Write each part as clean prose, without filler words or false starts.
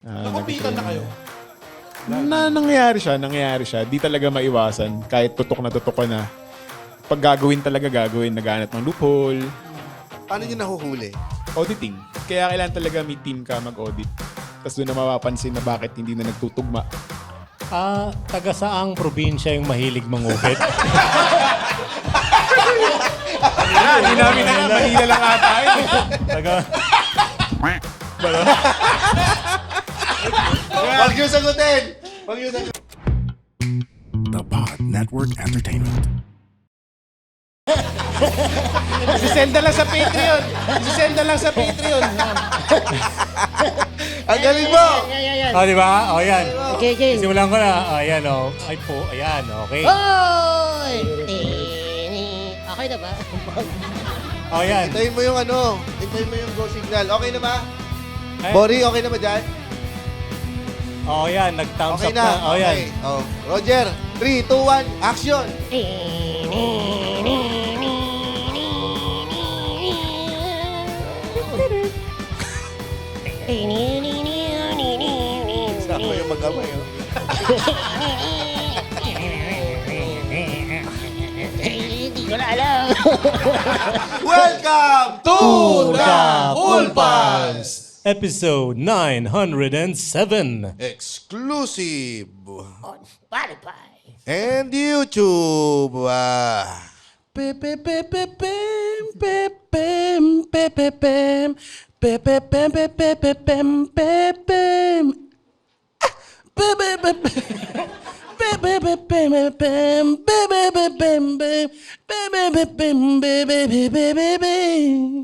Nakupitan na kayo? Nangyayari siya. Di talaga maiwasan. Kahit tutok ka na. Pag gagawin, naghahanap ng loophole. Paano nyo nahuhuli? Auditing. Kaya kailangan talaga may team ka mag-audit. Tapos doon na mapapansin na bakit hindi na nagtutugma. Taga saang probinsya yung mahilig mangupit? Hindi namin na Manila lang ata. Taga... Huwag nyo sagutin! The Pod Network Entertainment. Isisenda lang sa Patreon. Ang galing mo! di ba? Yan. Okay. Simulan ko na. Ayan, Ay po, ayan, okay. Hoy! Okay na ba? Yan. Hintayin mo yung hintayin mo yung go signal. Okay na ba? Ay. Bori, okay na ba dyan? Yan, nag-thumbs Okay up na. na. Yan. Okay. Roger, 3, 2, 1, action! Sama yung mag-amay. Hindi ko na alam. Welcome to the Ulpas! Episode 907. Exclusive On Spotify. and YouTube.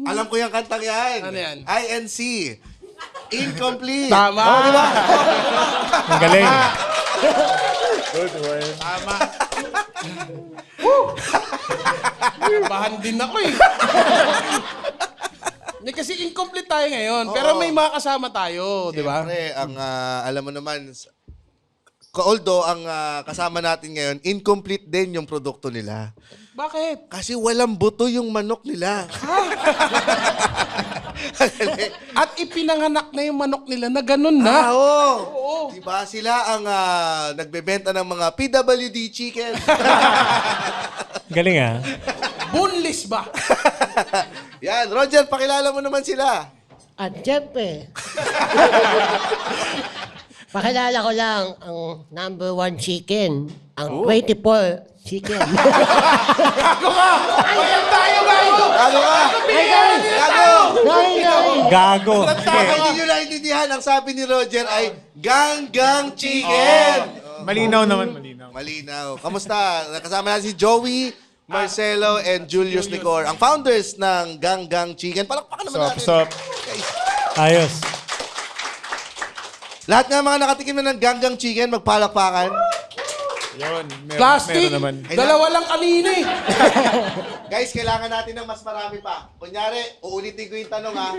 Alam ko yung kantang yan. Ano yan? INC. Incomplete. Tama. Oh, di ba? Ang galing. Tama. Bahan din ako eh. Hindi kasi incomplete tayo ngayon. Pero may mga kasama tayo, di ba? Siyempre, alam mo naman, although ang kasama natin ngayon, incomplete din yung produkto nila. Bakit? Kasi walang buto yung manok nila. At ipinanganak na yung manok nila na ganun na. Oo. Diba sila ang nagbebenta ng mga PWD chicken? Galing Boneless ba? Yan, Roger, pakilala mo naman sila. At syempre, pakilala ko lang ang number 1 chicken. Ang 24 chicken. Gago ka! Ayan tayo, gago! Gago ka! Gago! Gago. Kung hindi nyo naintindihan, ang sabi ni Roger ay Gang Chicken. Malinaw naman. Malinaw. Kamusta? Nakasama natin si Joey, Marcelo, and Julius Licor, ang founders ng Gang Chicken. Palakpakan naman natin. Sup. Ayos. Lahat nga mga nakatikim na ng Gang Chicken, magpalakpakan. Yun. Plastic! Meron naman. Dalawa lang kanina eh. Guys, kailangan natin ng mas marami pa. Kunyari, uulitin ko yung tanong ha.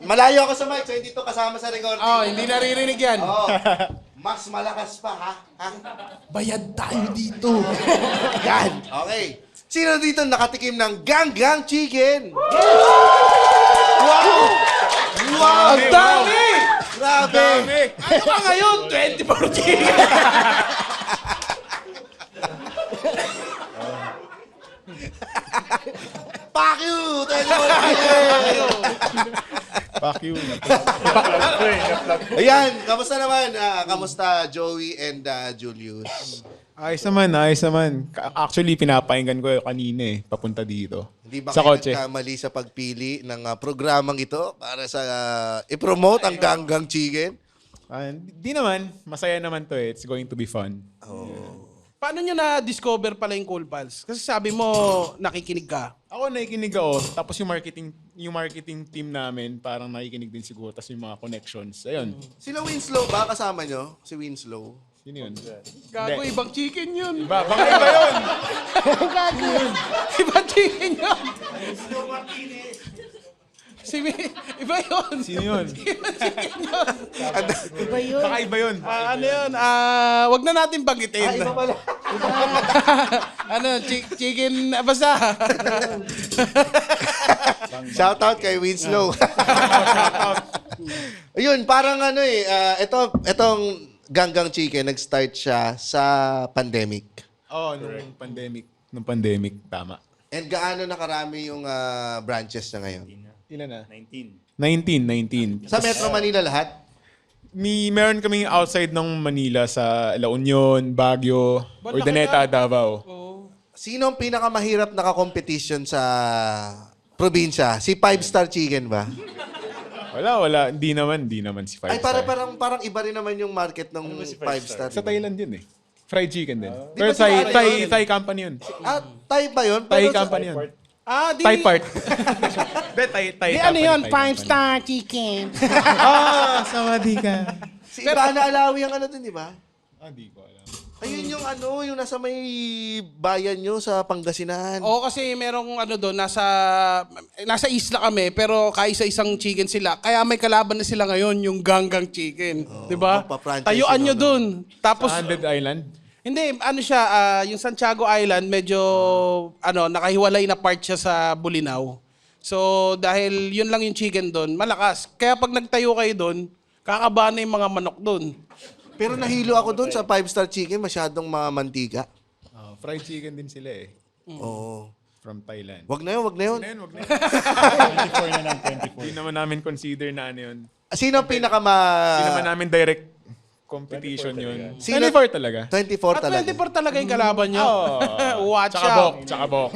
Malayo ako sa mic, so hindi to kasama sa recording. Hindi naririnig yan. Mas malakas pa ha. Bayad tayo dito. Yan. Okay. Sino dito nakatikim ng Gang Chicken? Wow! Ang dami! Grabe! Ano ka ngayon? 24 chicken! Fuck you! Fuck you. Ayan, kamusta naman? Kamusta Joey and Julius? Ayos naman. Actually, pinapakinggan ko yung kanina papunta dito. Hindi ba Sa kayo kotse. nagkamali sa pagpili ng programang ito para sa i-promote ang Gang Chicken? Di naman. Masaya naman to It's going to be fun. Paano nyo na-discover pala yung Cool Pals? Kasi sabi mo, nakikinig ka. Ako nakikinig ako. Tapos yung marketing team namin, parang nakikinig din siguro. Tapos yung mga connections. Ayun. Sila Winslow ba? Kasama nyo? Si Winslow? Sino yun? Gago, Hindi. ibang chicken yun. Baka iba yun. Ibang chicken yun. Iba yun. Sino yun? Ibang chicken yun. Iba yun. Baka iba yun. Ano yun? Wag na natin banggitin. Iba pala. Chicken, basta. Shoutout kay Winslow. Ayun, parang ano itong Ganggang Chicken, nag-start siya sa pandemic. Oh, nung pandemic, tama. And gaano na karami yung branches na ngayon? Ilan na? 19. Sa Metro Manila lahat? Meron kaming outside ng Manila sa La Union, Baguio, Urdaneta, Davao. Sino ang pinakamahirap na competition sa probinsya? Si 5-Star Chicken ba? Wala. Hindi naman si Five Ay, Star. parang iba rin naman yung market ng 5-Star. Sa Thailand yun eh. Fried chicken din. Di Pero ba sila ano yun? Thai company yun. Thai ba yun? Thai Pero company yun. Di. Thai part. Hindi, Thai Di company, ano yun? Thai 5-star chicken. Samadi ka. Si Ivana Alawi ang ano dun, di ba? Di ko alam. Ayun yung yung nasa may bayan nyo sa Pangasinan. Oo, kasi merong ano doon, nasa isla kami, pero kaisa-isang chicken sila. Kaya may kalaban na sila ngayon, yung Ganggang Chicken. Di ba? magpa-franchise Tayuan yun, nyo ano? doon. Tapos, Sa 100 Island? hindi, ano siya, yung Santiago Island, medyo, nakahiwalay na part siya sa Bulinaw. So, dahil yun lang yung chicken doon, malakas. Kaya pag nagtayo kayo doon, kakabahan na yung mga manok doon. Pero nahilo ako doon sa 5-Star Chicken, masyadong mamantika. Fried chicken din sila eh. Oo. From Thailand. Wag na yun. Wag na yun. 24 na lang, 24. Hindi naman namin consider na ano yun. Sino ang Hindi naman namin direct competition yun. 24 talaga. 24 At talaga. 24 talaga yung kalaban nyo. Watch Tsaka out. bok. Tsaka bok.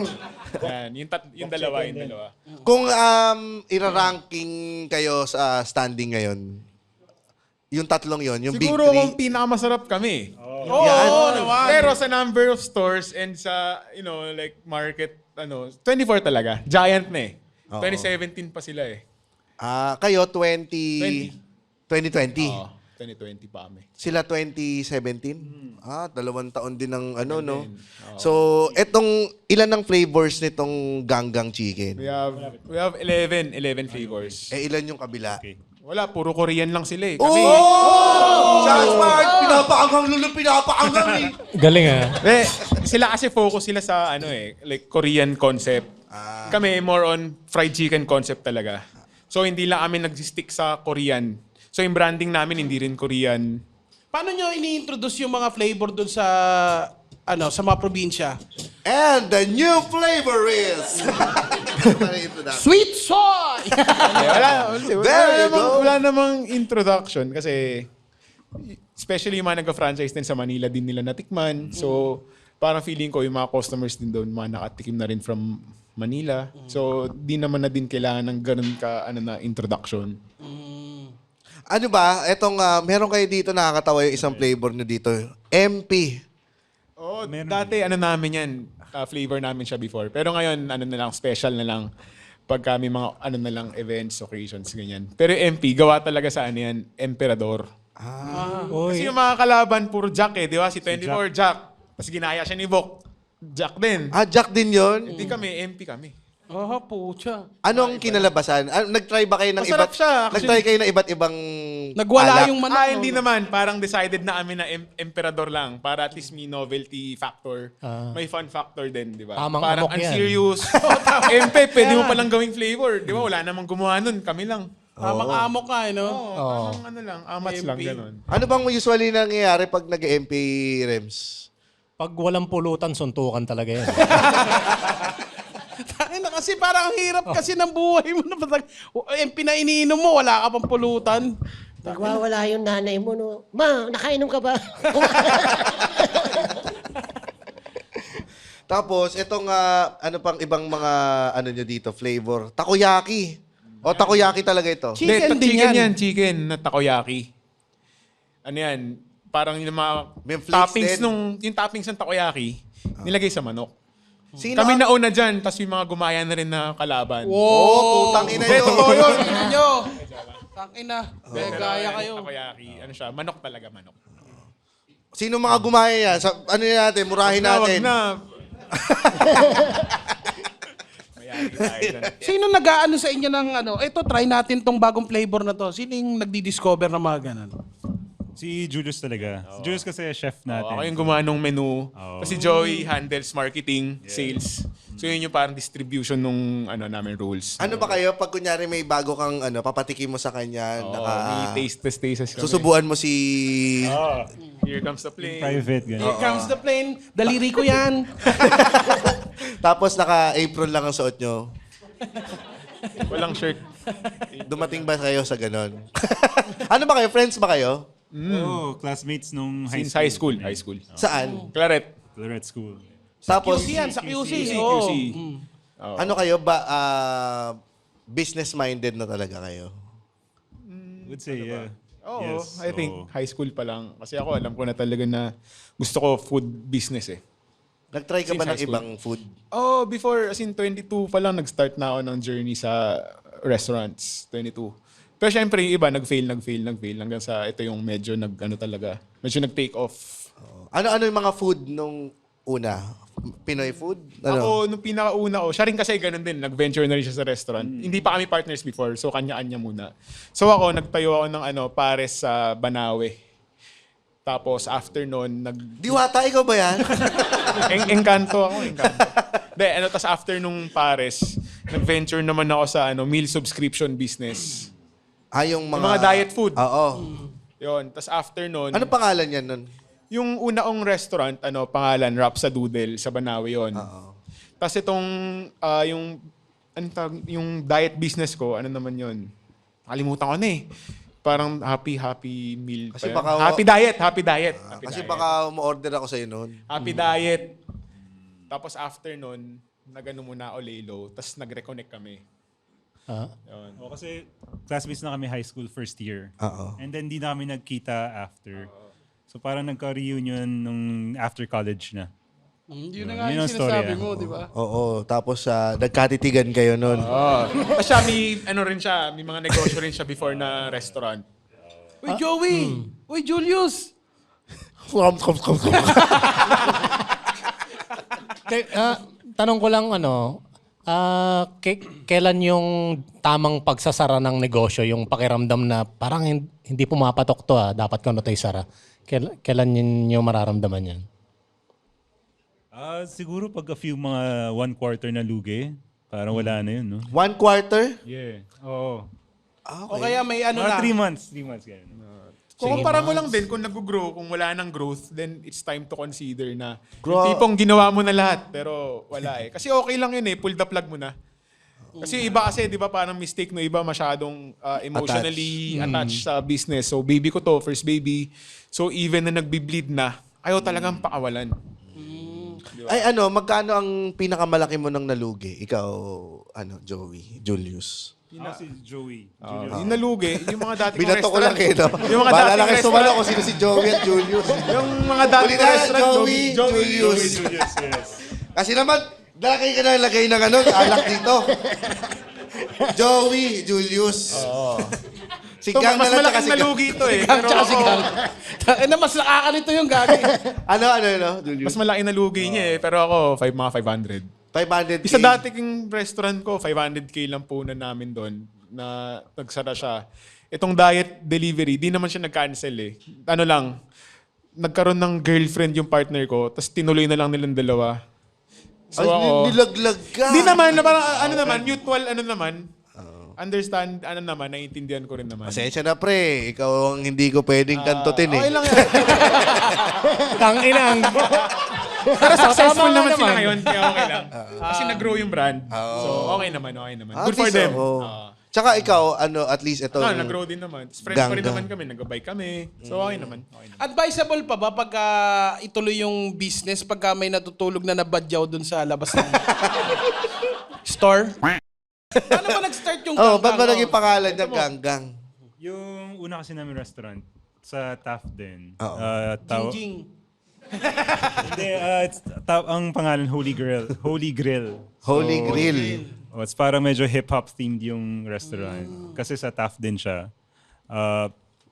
Yan. Yung dalawa. Kung iraranking kayo sa standing ngayon, yung tatlong yon, yung Siguro big kung three. pinakamasarap kami. Oo, naman. Pero sa number of stores and sa, like market, 24 talaga. Giant na eh. 2017 pa sila eh. Kayo 2020. 2020 pa kami. Sila 2017? 2 taon din ng no? So, ilan ng flavors nitong Ganggang Chicken? We have 11 flavors. Ilan yung kabila? Wala, puro Korean lang sila eh. Kami, Shots fired! Pinapaanggang eh! Galing ah. sila kasi focus sila sa like Korean concept. Kami more on fried chicken concept talaga. So hindi lang kami nag-stick sa Korean. So yung branding namin hindi rin Korean. Paano nyo ini-introduce yung mga flavor doon sa mga probinsya? And the new flavor is... Sweet soy! There you go. Wala namang introduction kasi especially yung mga nag-franchise din sa Manila din nila natikman. So parang feeling ko yung mga customers din doon mga nakatikim na rin from Manila. So di naman na din kailangan ng ganun ka na introduction. Ano ba? Meron kayo dito nakakatawa yung isang flavor nyo dito. MP. Dati namin yan, flavor namin siya before. Pero ngayon, na lang, special na lang. Pagka may mga, na lang, events, occasions, ganyan. Pero MP, gawa talaga sa yan, Emperador. Kasi yung mga kalaban, puro Jack eh, di ba? Si 24, Jack. Tapos ginaya siya ni Vok. Jack din. Jack din yon. Hindi kami, MP kami. Pucha. Anong kinalabasan? Nag-try ba kayo ng Masarap siya, actually. Nag-try kayo ng iba't ibang Nagwala alak? yung manok. Hindi naman. Parang decided na kami na Emperador lang. Para at least may novelty factor. May fun factor din, di ba? Tamang Parang amok yan. unserious. MP, pwede mo palang gawing flavor. Di ba? Wala namang gumawa nun. Kami lang. Tamang amok ka, no? Tamang lang. Amats lang, ganun. Ano bang usually nangyayari pag nag-MP, Rems? Pag walang pulutan, suntukan talaga yan. Kasi parang ang hirap kasi ng buhay mo na yung pinaininom mo, wala ka pang pulutan. Nagwawala yung nanay mo, no? Ma, nakainom ka ba? Tapos, itong pang ibang mga nyo dito, flavor. Takoyaki. O, takoyaki talaga ito. Chicken din chicken yan. Chicken na takoyaki. Ano yan? Parang yung mga May flakes toppings din. yung toppings ng takoyaki, nilagay sa manok. Sino Kami ang- nauna dyan, tapos yung mga gumaya na rin na kalaban. putang ina Hindi, nyo. totoo yun. Tingnan nyo. Tangina. Gaya kayo. Takoyaki, manok talaga, manok. Sino mga gumaya yan? Ano yan natin? Murahin natin. Wag na. Mayagi tayo dyan. Sino nag-aano sa inyo ng ito, try natin tong bagong flavor na to. Sino yung nagdi-discover ng mga ganun? Si Julius talaga. Si Julius kasi chef natin. Ako yung gumawa ng menu. Kasi Joey handles marketing, sales. So yun yung parang distribution nung namin rules. Ano ba kayo pag kunyari may bago kang papatikim mo sa kanya, May taste kami. susubuan mo si... Here comes the plane. Private, ganyan. Here comes the plane. Daliri ko yan. Tapos naka-apron lang ang suot nyo. Walang shirt. Dumating ba kayo sa ganon? Ano ba kayo? Friends ba kayo? Oh, classmates nung Since high school. Saan? Claret. Claret School. Tapos, QC yan, sa QC. QC. Oo. ano kayo ba? Business-minded na talaga kayo? Would say, yeah. Oo, Yes, I think oo. high school pa lang. Kasi ako alam ko na talaga na gusto ko food business eh. Nag-try ka ba Since ng high school. ibang food? Oh, before, as in 22 pa lang, nag-start na ako ng journey sa restaurants. 22. Pero syempre, yung iba, nag-fail. Hanggang sa ito yung medyo medyo nag-take off. Ano yung mga food nung una? Pinoy food? Ako, nung pinakauna ko, siya rin kasi ganun din, nag-venture na rin siya sa restaurant. Hindi pa kami partners before, so kanya-kanya muna. So ako, nagtayo ako ng pares sa Banawe. Tapos after nun, Diwata, ikaw ba yan? engkanto ako. Tapos after nung pares, nag-venture naman ako sa meal subscription business. Yung Yung mga diet food. Oo. Yun. Tapos after nun, Ano pangalan yan nun? yung una-ong restaurant, pangalan, Rap sa Doodle, sa Banawe yun. Oo. Tapos itong, yung diet business ko, ano naman yun? Kalimutan ko na eh. Parang happy meal Kasi pa yun. baka- Happy diet. Happy Kasi diet. baka ma-order ako sa'yo nun. Happy diet. Tapos after nun, muna ako Lelo, tapos nag-reconnect kami. Ah, Yun. Oh, kasi classmates na kami high school first year. Oo. And then di na kami nagkita after. So parang nagka-reunion nung after college na. Yun na nga Yun yung ang story, sinasabi ah. mo, di ba? Oo. Tapos nagkatitigan kayo nun. Tapos siya, may mga negosyo rin siya before na restaurant. Uy, Joey! Uy, Julius! Tanong ko lang kailan yung tamang pagsasara ng negosyo, yung pakiramdam na parang hindi pumapatok to dapat ko na to isara. Kailan yun yung mararamdaman yan? Siguro pag a few mga 1/4 na lugi, parang wala na yun, no? 1/4? Yeah. Oo. O kaya may ano Mga na. 3 months. 3 months, ganyan. Kung kumpara mo lang din, kung nag-grow, kung wala nang growth, then it's time to consider na Grow- yung tipong ginawa mo na lahat, pero wala eh. Kasi okay lang yun eh, pull the plug mo na. Kasi iba kasi, di ba, parang mistake no iba masyadong emotionally attached sa business. So baby ko to, first baby. So even na nagbi-bleed na, ayaw talagang pakawalan. Ay magkano ang pinakamalaki mo nang nalugi? Ikaw, Joey, Julius. Si Joey. Yung nalugi, yung mga dating Binato ko lang restaurant. kayo. Yung mga Bahala dating lang kayo restaurant. sumalo kung sino si Joey at Julius. Yung mga dating Ulitin na, restaurant. Joey, Julius. Julius, yes. Kasi naman, lagay ka na lagay ng alak dito. Joey, Julius. Si So, Gang mas na lang malaking tsaka si Gang. nalugi ito eh. Gang Pero tsaka si ako, Gang. Na mas nakakalito yung gagi. Ano, Julius? mas malaki nalugi niya eh. Pero ako, mga 500. 500K. Isa dati king restaurant ko, 500K lang po na namin doon na nagsara siya. Itong diet delivery, di naman siya nag-cancel eh. Ano lang, nagkaroon ng girlfriend yung partner ko, tapos tinuloy na lang nilang dalawa. So Ay, ako, nilaglag ka. di naman, mutual, understand, naiintindihan ko rin naman. Pasensya na pre, ikaw ang hindi ko pwedeng kantutin eh. Okay lang yan. Tanginang. Pero successful Tama naman sila naman. ngayon, kaya okay lang. Kasi nag-grow yung brand. So okay naman. At Good for least, them. oo. Tsaka ikaw, at least ito. Nag-grow din naman. Friends pa rin Gang-gang. naman kami, nag-bike kami. So okay naman. Advisable pa ba pagka ituloy yung business pagka may natutulog na nabadyaw dun sa labas ng store? Paano ba nag-start yung Ba't ba Gang-Gang? naging pangalan niya Gang-Gang? Yung una kasi namin restaurant, sa Taft din. Oo. Jingjing. Hindi, ang pangalan Holy Grill. Holy Grill. Holy Grill. It's parang medyo hip-hop themed yung restaurant. Kasi sa Taft din siya.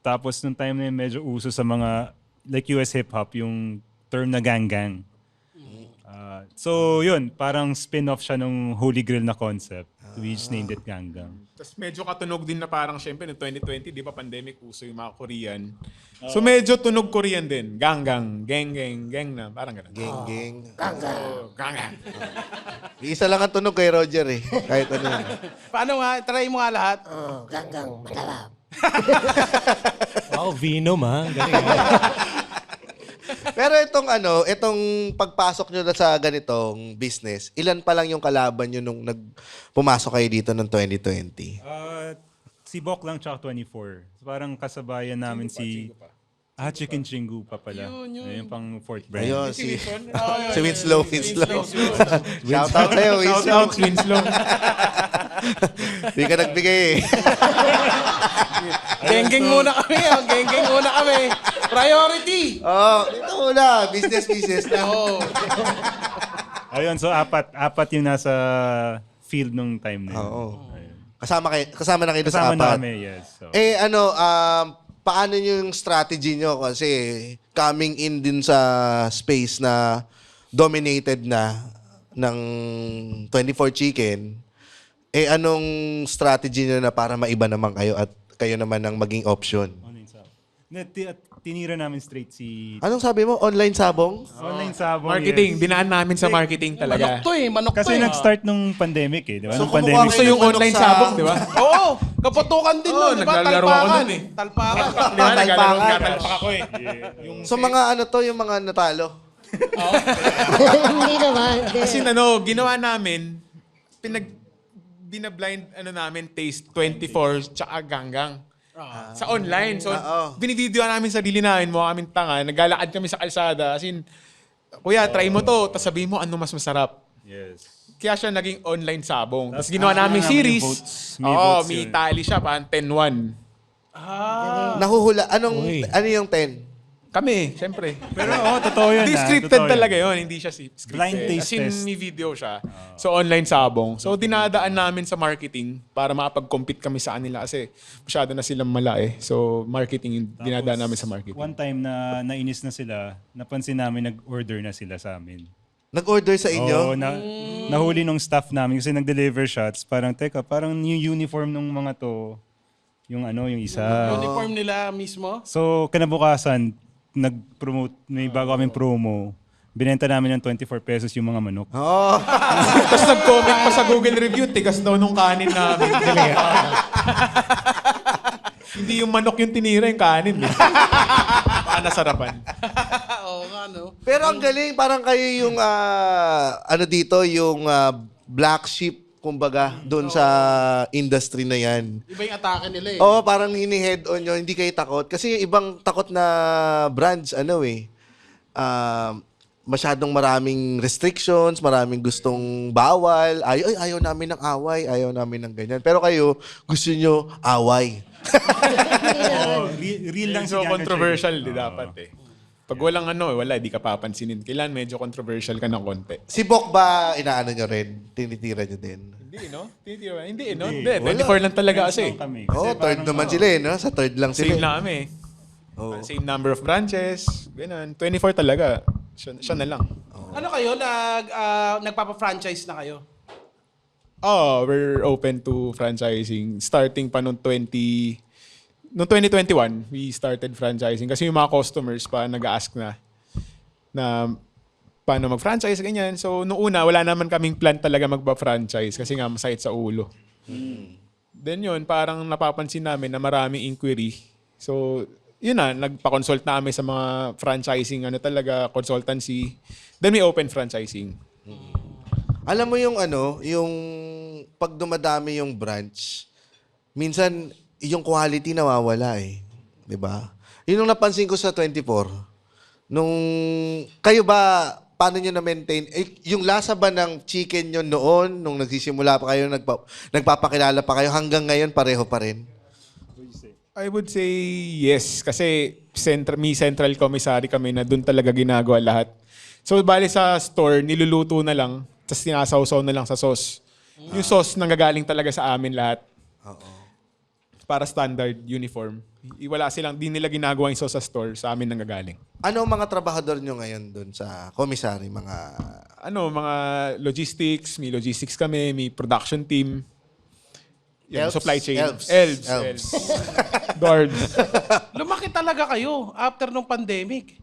Tapos nung time na yun, medyo uso sa mga like US hip-hop, yung term na gang-gang. So yun, parang spin-off siya ng Holy Grill na concept. We just named it Ganggang. Tapos medyo katunog din na parang syempre noong 2020, di ba pandemic, uso yung mga Korean. So medyo tunog Korean din. Ganggang, geng na, parang gano'n. Geng. Oh, ganggang. Isa lang ang tunog kay Roger eh. Kahit ano. Paano nga? Try mo nga lahat. Oh, ganggang masarap. Wow, Venom ha. Galing. Pero itong pagpasok nyo na sa ganitong business, ilan pa lang yung kalaban nyo nung pumasok kayo dito noong 2020? Si Bok lang tsaka 24. So, parang kasabayan namin si... Chicken Chingu pa pala. Ayun pang fourth brand. Ayun, si Winslow. Shout out sa'yo, Shout Winslow. out, Winslow. Di ka nagbigay eh. Geng-geng muna kami. Geng-geng muna kami. Priority. Dito muna. Business na. Oo. Ayun, so apat yung nasa field nung time na yun. Oo. Kasama na kayo doon sa Kasama apat. namin, yes. So. Paano nyo yung strategy nyo? Kasi coming in din sa space na dominated na ng 24 Chicken, anong strategy nyo na para maiba naman kayo at kayo naman ang maging option? Online sabong. Tinira namin straight si... Anong sabi mo? Online sabong? Online sabong, Marketing, yes. dinaan namin sa marketing talaga. Manok to Kasi eh. nag-start nung pandemic eh. Di ba? So, Nung kumuha pandemic. kayo Gusto yung ng manok online sa- sabong, di ba? Oo. Kaputukan din Oo, nun, di ba? naglalaro ako Talpakan. nun eh. Talpakan. Di ba? Naglalaro Talpakan. talpak ako eh. So mga yung mga natalo? Hindi naman. Hindi. Kasi ginawa namin, binablind namin taste 24 tsaka ganggang. Sa online. So, binivideo namin sarili namin, mukha kaming tanga. Naglalakad kami sa kalsada. As in, kuya, try mo to. Tapos sabihin mo, ano mas masarap. Yes. Kaya siya naging online sabong. Tapos Tapos ginawa namin namin series. yung votes. May votes May yun. tally siya, parang 10-1. Nahuhula. Uy. Ano yung 10? Kami, syempre. Pero totoo yun. Hindi scripted Totoo yun. talaga yun. Hindi siya scripted. Blind taste As in, test. may video siya. So, online sabong. So, dinadaan namin sa marketing para makapag-compete kami sa kanila kasi masyado na silang mala eh. So, marketing yung dinadaan namin sa marketing. One time na nainis na sila, napansin namin nag-order na sila sa amin. Nag-order sa inyo? Oo, nahuli nung staff namin kasi nag-deliver shots. Parang, teka, parang yung uniform nung mga to, yung isa. Uniform nila mismo. So, kinabukasan, nag-promote, may bago kaming promo. Binenta namin ng 24 pesos yung mga manok. Oo. Tapos nag-comment pa sa Google review, tigas daw nung kanin namin. Hindi yung manok yung tinira, yung kanin. Eh. Baka nasarapan. Oo nga, no? Pero ang galing, parang kayo yung, yung black sheep, kumbaga, doon sa industry na yan. Iba yung atake nila eh. Oo, parang hini-head on nyo, hindi kayo takot. Kasi yung ibang takot na brands, masyadong maraming restrictions, maraming gustong bawal. Ayaw namin ng away, ayaw namin ng ganyan. Pero kayo, gusto nyo away. Real lang si So, Ganggang controversial Chicken. di dapat eh. Pag walang wala, di ka papansinin. Kailan medyo controversial ka ng konti. Si Bok ba, inaano nyo rin? Tinitira nyo din? Hindi, no? Hindi, no? Hindi, 24 lang talaga kasi. Kami. Oo, third naman sila eh, no? Sa third lang sila. Same na kami. Same number of branches. Ganun. 24 talaga. Siya na lang. Ano kayo? Nagpapa-franchise na kayo? We're open to franchising. Starting pa noong 2021, we started franchising. Kasi yung mga customers pa nag-ask na paano mag-franchise, ganyan. So, noong una, wala naman kaming plan talaga magpa-franchise kasi nga masakit sa ulo. Then yun, parang napapansin namin na maraming inquiry. So, yun na, nagpa-consult na kami sa mga franchising, consultancy. Then we open franchising. Alam mo yung yung pag dumadami yung branch, minsan yung quality nawawala eh. 'Di ba? Yun yung napansin ko sa 24. Nung kayo ba paano niyo na-maintain yung lasa ba ng chicken nyo noon nung nagsisimula pa kayo nagpapakilala pa kayo hanggang ngayon pareho pa rin? I would say yes. Kasi may central commissary kami na doon talaga ginagawa lahat. So, bali sa store, niluluto na lang, tapos sinasawsaw na lang sa sauce. Yung sauce nanggagaling talaga sa amin lahat. Para standard uniform. Wala silang, di nila ginagawa yung sauce sa store, sa amin nanggagaling. Ano ang mga trabahador nyo ngayon doon sa commissary? Mga logistics, may logistics kami, may production team. Yung Elves? supply chain. Elves. Elves. Dwarves. Lumaki talaga kayo after nung pandemic.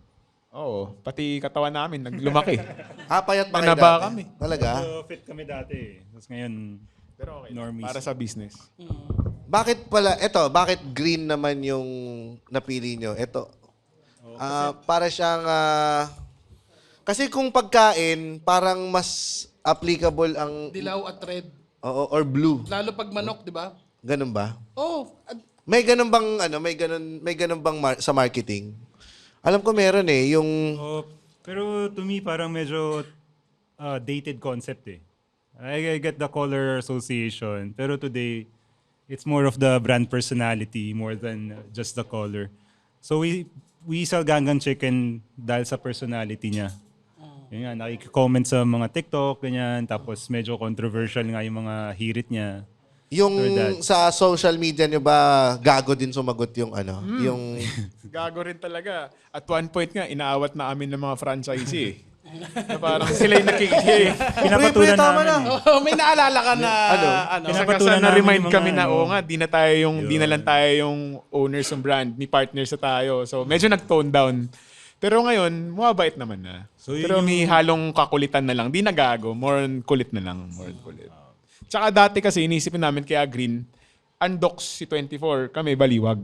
Oo, pati katawan namin lumaki. Payat pa kayo Nanaba dati? kami. Talaga? So, fit kami dati eh. Tapos ngayon, Pero okay, normies. para sa business. Bakit green naman yung napili nyo? Ito. Para siyang, kasi kung pagkain, parang mas applicable ang, Dilaw at red. oo, or blue. Lalo pag manok, di ba? Ganun ba? Oh, May ganun bang, may ganun bang sa marketing? Alam ko meron eh, yung, Oh, pero to me, parang medyo dated concept eh. I get the color association. Pero today, it's more of the brand personality more than just the color. So we sell Gangan Chicken dahil sa personality niya. Yun nga, nakik-comment sa mga TikTok, ganyan. Tapos medyo controversial nga yung mga hirit niya. yung Or that. sa social media nyo ba, gago din sumagot yung yung, Gago rin talaga. At one point nga, inaawat na amin ng mga franchisee eh. Na parang sila yung nakikiki. Pinapatulan Pre, tama namin. na. oh, may naalala ka na Pinapatulan Kasi na-remind namin yung kami mga na, ano. oo nga, di na lang tayo yung owners ng brand, may partners na tayo. So medyo nag-tone down. Pero ngayon, mabait naman na. So, yun Pero yung- may halong kakulitan na lang. Di nagago, more on kulit na lang. More on kulit. Tsaka dati kasi inisipin namin kaya green, Undox si 24, kami baliwag.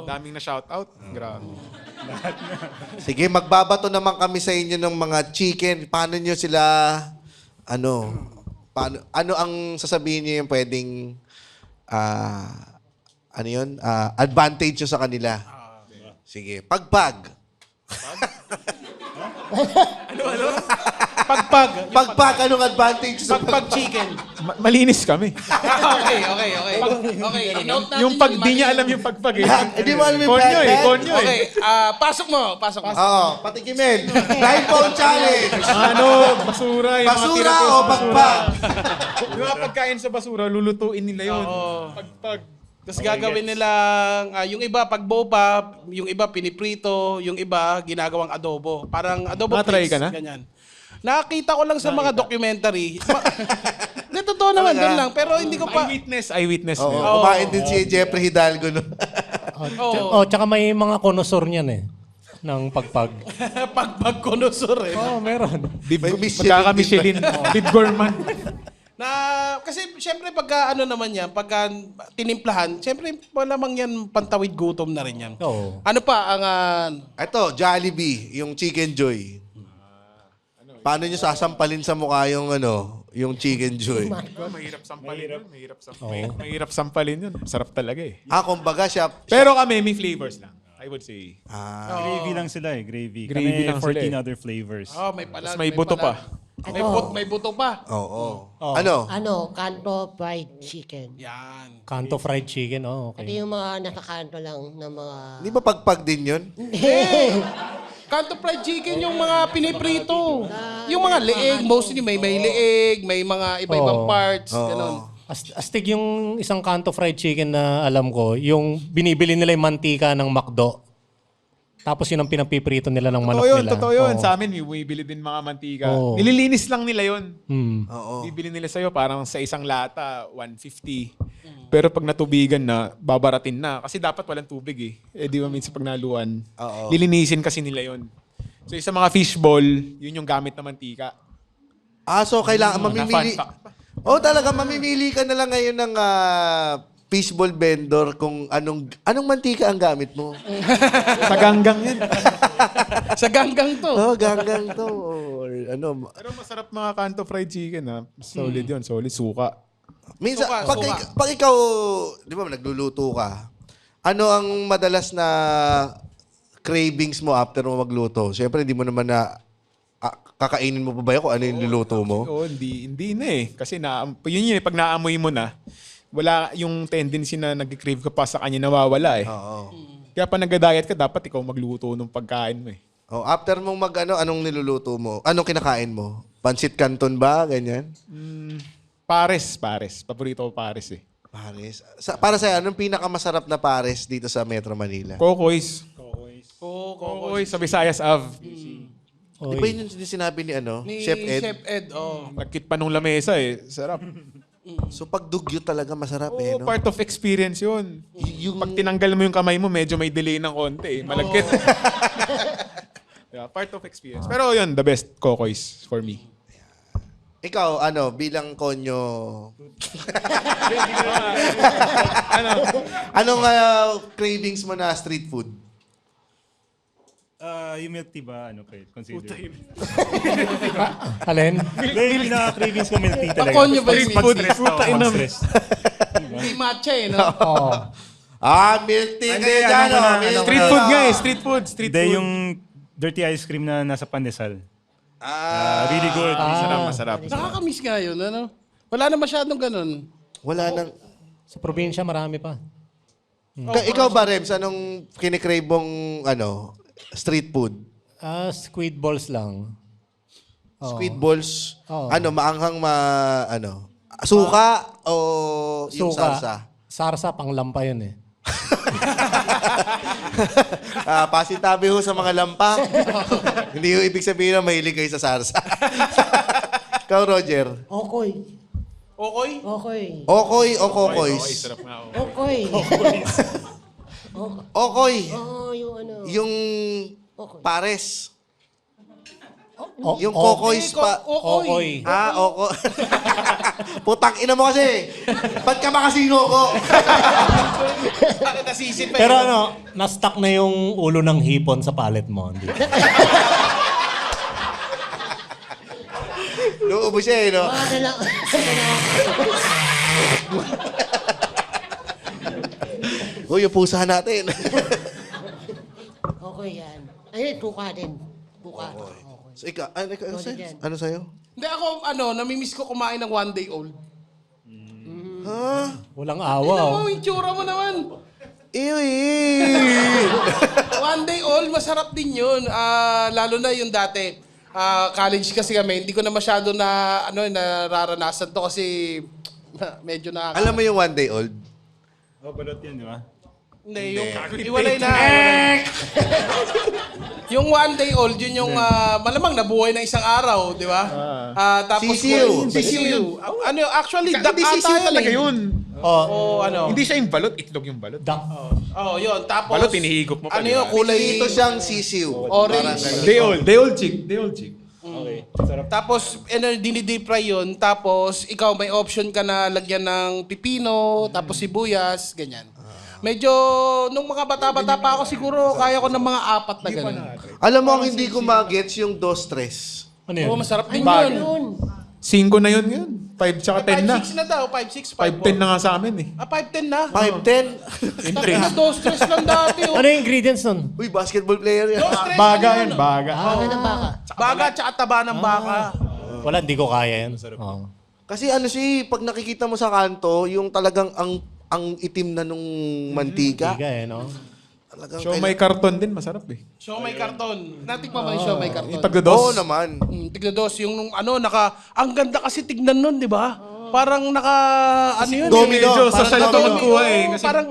Daming na shoutout. Grabe. sige, magbabato naman kami sa inyo ng mga chicken. Paano nyo sila, ano ang sasabihin nyo yung pwedeng, advantage nyo sa kanila? Sige, pagpag. Pagpag, anong advantage sa pag chicken. Malinis kami. Okay. Okay, note natin Yung pag di niya alam yung pagpag eh. Hindi mo alam yung Konyo eh, pagpag? konyo eh. Okay, pasok mo. Oo, patikimin. Blind phone challenge. Ano, basura. Yung mga Basura tira-tira o sa basura. pagpag? Yung mga pagkain sa basura, lulutuin nila yun. Pagpag. Tapos gagawin nilang, yung iba pagbo pa, yung iba piniprito, yung iba ginagawang adobo. Parang adobo Nakatry paste, ka na? ganyan. Nakita ko lang sa mga documentary. Hindi, totoo naman, doon lang. Pero hindi ko pa... Eyewitness. Oo, meron. kumain din si Jeffrey Hidalgo. No? Tsaka may mga konosor niyan eh. Ng pagpag. Pagpagkonosor eh. Oo, meron. May Michelin Magkaka-Michelin. Bib Gourmand. Na, kasi syempre pagka ano naman yan, pagka tinimplahan, syempre malamang yan pantawid gutom na rin yan. Oo. Ano pa ang... Ito, Jollibee, yung Chicken Joy. Paano nyo sasampalin sa mukha yung Chicken Joy? Mahirap sampalin yun. Mahirap sampalin yun. Sarap talaga eh. Kumbaga siya... Pero kami, may flavors lang. I would say. Gravy lang sila eh, gravy. Gravy Kami lang sila 14 eh. other flavors. Oh, may pala. Tapos may buto pala. pa. May buto pa. Oo. Ano? Kanto fried chicken. Yan. Kanto fried chicken, Ito okay. yung mga nakakanto lang ng mga... Di ba pagpag din yun? Kanto fried chicken yung mga piniprito. Yung mga leeg, mostly may leeg, may mga iba-ibang Oo. parts, ganun. Astig yung isang kanto fried chicken na alam ko, yung binibili nila yung mantika ng McDo. Tapos yun ang pinapiprito nila ng manok nila. Totoo yun. Oo. Sa amin, may bibili din mga mantika. Oo. Nililinis lang nila yun. Hmm. Oo. Bibili nila sa'yo parang sa isang lata, 150. Pero pag natubigan na, babaratin na. Kasi dapat walang tubig eh. Di ba minsan pag naluan, Oo. lilinisin kasi nila yun. So sa mga fishball, yun yung gamit na mantika. So kailangan Na mamimili... fun fact. Talaga, mamimili ka na lang ngayon ng fishball vendor kung anong mantika ang gamit mo. Sa ganggang yan. Sa ganggang to. Ganggang to. Or Pero masarap mga kanto fried chicken ha. Solid yun. Solid suka. Minsan, Suka. pag ikaw, di ba, nagluluto ka, ano ang madalas na cravings mo after mo magluto? Siyempre, hindi mo naman na kakainin mo pa ba yun kung ano yung luluto mo? Oo, hindi na eh. Kasi yun pag naamoy mo na, wala yung tendency na nag-crave ka pa sa kanya nawawala eh. Oo. Kaya pa nag-diet ka, dapat ikaw magluto ng pagkain mo eh. After mong anong niluluto mo? Anong kinakain mo? Pansit Canton ba? Ganyan? Pares. Paborito ko pares eh. Pares. Para sa'yo, anong pinakamasarap na pares dito sa Metro Manila? Kokoys. Oo, Kokoys sa Visayas Ave. Di ba yun yung sinabi ni Ni Chef Ed? Chef Ed, oh. Nagkit pa nung lamesa eh. Sarap. So pag dugyo talaga masarap eh, Oo, no? part of experience yun. Yung pag tinanggal mo yung kamay mo, medyo may delay ng konti eh. Malagkit. Yeah, part of experience. Pero yun, the best Kokoys for me. Ikaw, bilang konyo... Anong cravings mo na street food? Yung milk tea ba, consider? Alin? Yung pinaka-cravings ko milk tea talaga. Pakonyo ba yung Pag food? stress ako, pag stress. Hindi matcha eh, no? Oo. Milk tea Hindi, kayo ano dyan, ko na, Milk ano ko Street tea. food nga eh. Street food. Street Hindi, food. yung dirty ice cream na nasa pandesal. Really Ah. good. Masarap, masarap. Nakakamiss nga yun, ano? Wala na masyadong ganun. Wala nang... Sa probinsya, marami pa. Ikaw ba, Rems, anong kinikrave mong, street food? Squid balls lang. Squid balls? Oo. Maanghang suka o yung Suka. salsa? Sarsa, panglampa yun eh. Pasitabi ho sa mga lampa. Hindi ho ibig sabihin na mahilig kayo sa sarsa. Ikaw, Roger. Okoy. Okay? Okoy. Okoy o Okay, kokoys? sarap nga. Okoy. Okoy. Oo, yung Yung Okoy. pares. O- Yung o- kokoys pa. Okoy. Oko. Putang ina mo kasi. Ba't ka makasino ko? Bakit nasisip pa Pero na-stuck na yung ulo ng hipon sa pallet mo. Hindi. Luubo siya no? Ano lang. Uy, yung pusa natin. Okay yan. Ayun, tuka din. Tuka. Okay. So, ano sa'yo? Yan. Ano sa'yo? Hindi ako, namimiss ko kumain ng one day old. Walang Ano awa. mo, yung tsura mo naman. Ew, One day old, masarap din yun. Lalo na yung dati. College kasi kami, hindi ko na masyado nararanasan to kasi medyo na... Alam mo yung one day old? Oh, balot yan, di ba? Hindi, yung iwalay na. Yung one day old, yun yung malamang nabuhay na isang araw, di ba? Tapos Sisiw. Sisiw. Actually, duck Hindi ata sisiw yun talaga eh. yun. Oh, Hindi siya yung balot, itlog yung balot. Duck. Oh, yun. Tapos, Balot, hinihigop mo pa, Ano di yun, ba? kulay Dito siyang sisiw. orange. Day old chick. Okay. Tapos, dinideep fry yun. Tapos, ikaw may option ka na lagyan ng pipino, tapos sibuyas, ganyan. Medyo, nung mga bata-bata pa ako, siguro kaya ko ng mga 4 na ganun. Alam mo ang hindi ko magets yung dos tres. Ano yun? Oo, masarap din Bag. yun. 5 na yun yun. 5 tsaka 10 na. 5-6 na daw, 5-6, 5-10 na nga sa amin eh. 5-10 na. 5'10". Takin na, 2-3 lang dati. Oh. Ano yung ingredients nun? Uy, basketball player yan. 2-3 Baga ano yan, baga. Ano ng baka? Baga tsaka taba ng baka. Wala, hindi ko kaya yan. Oo. Kasi pag nakikita mo sa kanto, yung talagang ang itim na nung mantika. Tiga no? Talagang So may karton din, masarap eh. Show may karton. Natikman mo yung show may karton. Yung tagdados. Oo naman. Tignados, yung nung ang ganda kasi tignan nun, di ba? Parang yun. Domino. Medyo Parang social to domino. magkuha eh. Kasi Parang,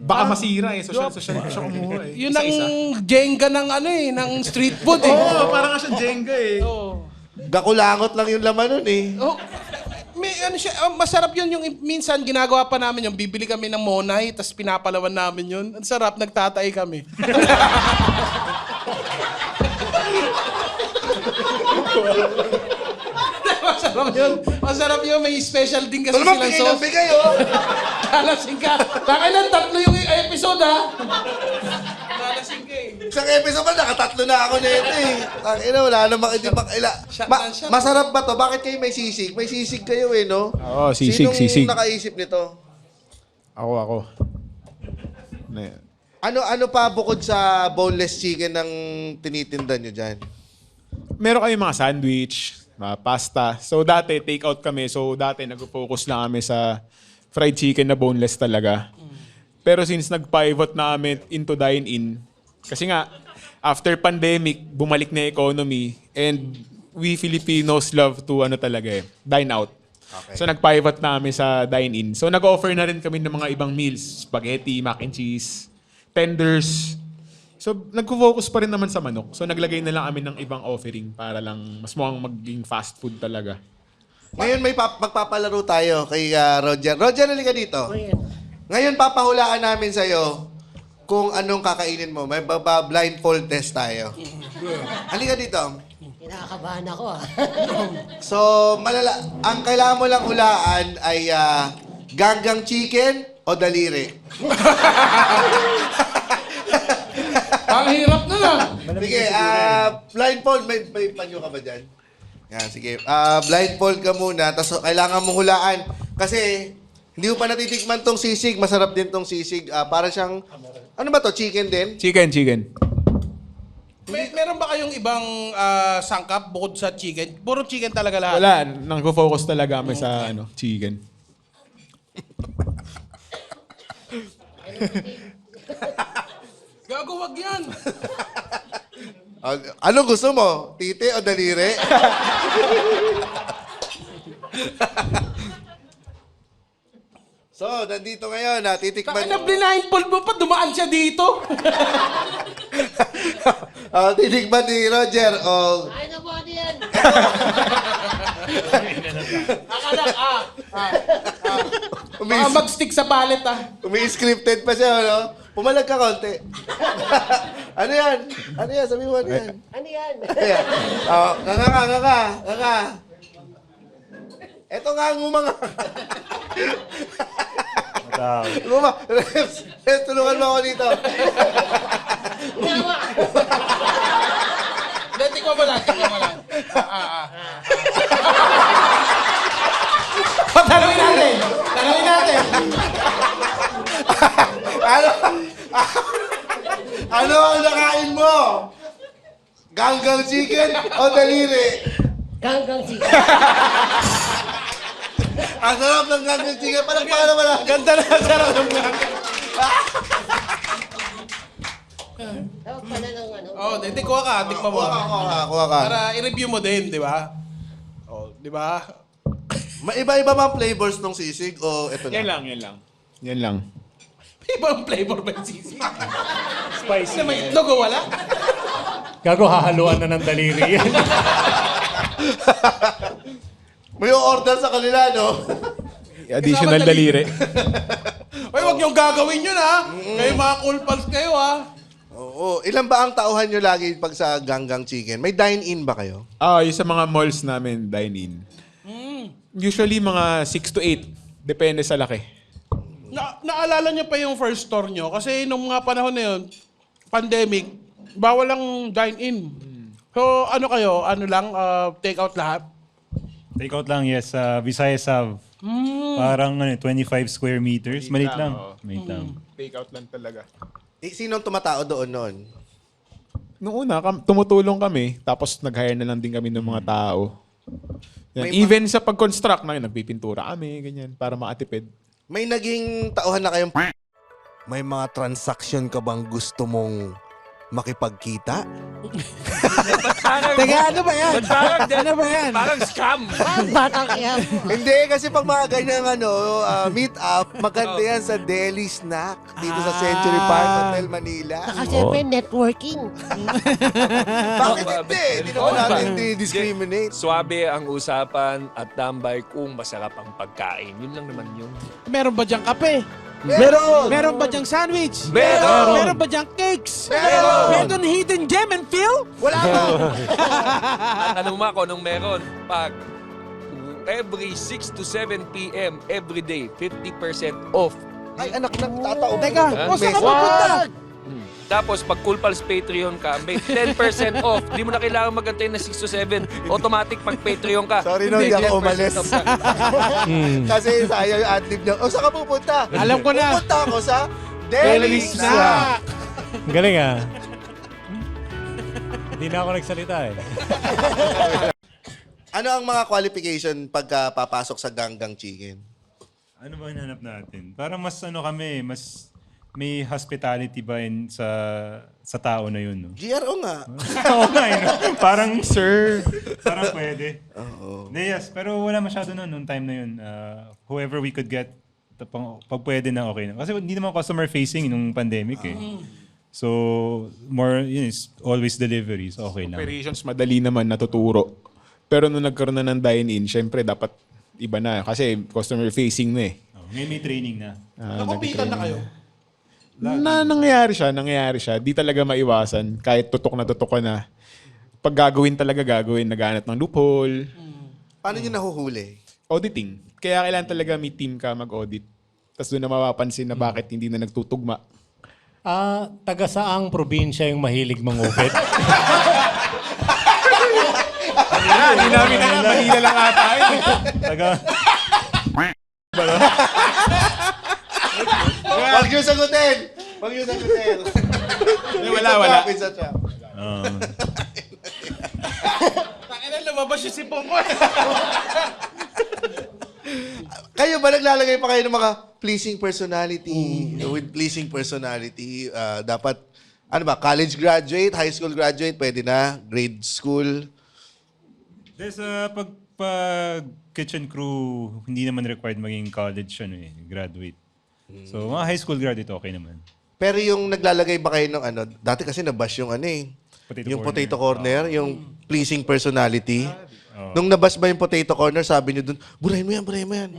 baka masira eh. Social siya kumuha eh. yun ang Jenga ng ng street food eh. Oo, parang nga siyang Jenga eh. Gakulangot lang yung laman nun eh. Oh, may masarap yun yung minsan ginagawa pa namin yung bibili kami ng monay tapos pinapalawan namin yun. Ang sarap, nagtatay kami. Masarap yun. Masarap yun. May special din kasi Ito naman, silang bigay ng sauce. bigay oh. Kalasing ka. Kailan 3 yung episode ha? Kalasing ka eh. Isang episode pa, nakatatlo na ako nito eh. Tangina, wala namang hindi Shot na shot. masarap ba to? Bakit kayo may sisig? May sisig kayo eh, no? Oo, sisig, Sinong sisig. nakaisip nito? Ako. Na yan. Ano pa bukod sa boneless chicken ng tinitinda nyo dyan? Meron kayong mga sandwich, mga pasta. So dati, take out kami. So dati, nag-focus lang kami sa fried chicken na boneless talaga. Pero since nag-pivot na kami into dine-in, kasi nga, after pandemic, bumalik na economy and we Filipinos love to dine out. Okay. So nag-pivot na kami sa dine-in. So nag-offer na rin kami ng mga ibang meals. Spaghetti, mac and cheese, tenders, So, nagko-focus pa rin naman sa manok. So, naglagay na lang kami ng ibang offering para lang mas mukhang maging fast food talaga. Ngayon may magpapalaro tayo kay Roger. Roger, halika dito. Ngayon papahulaan namin sa'yo kung anong kakainin mo. May blindfold test tayo. Halika dito. Kinakabahan ako ah. So, ang kailangan mo lang hulaan ay ganggang chicken o daliri. Ang hirap na lang. Sige, blindfold. May panyo ka ba dyan? Yan, sige. Blindfold ka muna, tapos kailangan mong hulaan. Kasi, hindi mo pa natitikman tong sisig. Masarap din tong sisig. Para siyang, ano ba to? Chicken din? Chicken. Meron ba kayong ibang sangkap bukod sa chicken? Puro chicken talaga lahat. Wala, nagko-focus talaga kami sa chicken. Gago, wag yan. Ano gusto mo? Titi o daliri? So, nandito ngayon, titikman. Kaya na blindfold mo pa, dumaan siya dito. Titikman ni Roger o... Ay na po ano yan. Baka mag-stick sa pallet Umi-scripted pa siya, no? Pumalag ka konti. Ano yan? Ano yan? Sabi mo ano yan? Ano yan? Ayan. Nga. Eto nga ang umanga. Reps, tulungan mo ako dito. Tikman mo lang. Tanungin natin. Ano ang nakain mo? Ganggang chicken o daliri? Ganggang chicken. Ang sarap ng ganggang chicken. Paano wala? Ganda na sarap ng Tawag pala ng ano. Kuha ka. Tikman mo. Kuha ka. Para i-review mo din, di ba? Di ba? May iba-iba bang flavors ng sisig o ito Yan lang? lang. Ibang flavor ba yung sisig? Spicy. Na may itlog o wala? Gago, hahaluan na ng daliri yan. May order sa kanila, no? Additional daliri. Ay, wag niyong gagawin yun, ha? Kayo mga cool pals kayo, ha? Oo. Ilan ba ang tauhan nyo lagi pag sa ganggang chicken? May dine-in ba kayo? Yung sa mga malls namin, dine-in. Usually mga 6 to 8. Depende sa laki. Naalala niyo pa yung first store niyo? Kasi nung mga panahon na yun, pandemic, bawal lang dine-in. So, ano kayo? Ano lang? Take out lahat? Take out lang, yes. Visayas Ave. Parang 25 square meters. Maliit lang. Maliit lang. Take out lang talaga. Sinong tumatao doon noon? Noong una, tumutulong kami. Tapos nag-hire na lang din kami ng mga tao. Yan. May Even sa pag-construct na yun, nagpipintura kami, ganyan, para makatipid. May naging tauhan na kayong... May mga transaction ka bang gusto mong makipagkita? Teka, ano ba yan? Ano ba yan? Parang scam. Ang batang yan. Hindi, kasi pag mga ganyan meet up, maganda yan sa Deli Snack dito sa Century Park Hotel, Manila. Saka siyempre networking. Bakit hindi? Hindi naman natin discriminate. Swabe ang usapan at tambay kung masarap ang pagkain. Yun lang naman yun. Meron ba diyang kape? Meron! Meron ba diyang sandwich? Meron! Meron ba diyang cakes? Meron! Meron hidden gem and fill? Wala ba? Tatanong mo ako nung meron. Pag every 6 to 7 p.m. every day, 50% off. Ay, anak ng tatao. Teka, Ang o saan ka mesa. pupunta? Tapos pag Cool Pals Patreon ka, may 10% off. Di mo na kailangan magantay na 6 to 7. Automatic pag Patreon ka. Sorry no, hindi ako 10% umalis. off ka. Kasi sayang yung adlib niya. O, saan ka pupunta? Alam ko na. Pupunta ako sa Deli Snack. Ang galing ah. Hindi na ako nagsalita eh. Ano ang mga qualification pagka papasok sa ganggang chicken? Ano ba hinanap natin? Parang mas kami, mas may hospitality ba sa tao na yun, no? GRO nga. Oo nga, no? Parang, sir, parang pwede. Oo. Yes, pero wala masyado noon time na yun. Whoever we could get, pag pwede na okay na. Kasi hindi naman customer facing nung pandemic eh. So, more, yun is always deliveries. Okay lang. Operations, madali naman natuturo. Pero nung nagkaroon na ng dine-in, syempre dapat iba na. Kasi customer facing na eh. Oh, ngayon may training na. Nakumpitan na kayo. Nangyayari siya. Di talaga maiwasan. Kahit tutok ka na. Pag gagawin, naghahanap ng loophole. Paano nyo nahuhuli? Auditing. Kaya kailangan talaga may team ka mag-audit. Tapos doon na mapapansin na bakit hindi na nagtutugma. Taga saang probinsya yung mahilig mangupit? Hindi namin alam. Manila lang ata yun. Taga, Huwag nyo sagutin! Wala. Pizza shop. Takinan, lumabas yung sipong ko. Kayo ba naglalagay pa kayo ng mga pleasing personality? With pleasing personality, dapat, ano ba, college graduate, high school graduate, pwede na, grade school. there's pag kitchen crew, hindi naman required maging college, graduate. So, mga high school graduate, okay naman. Pero yung naglalagay ba kayo ng ano, dati kasi nabash yung Potato potato corner, yung pleasing personality. Nung nabash ba yung potato corner, sabi niyo dun, burahin mo yan.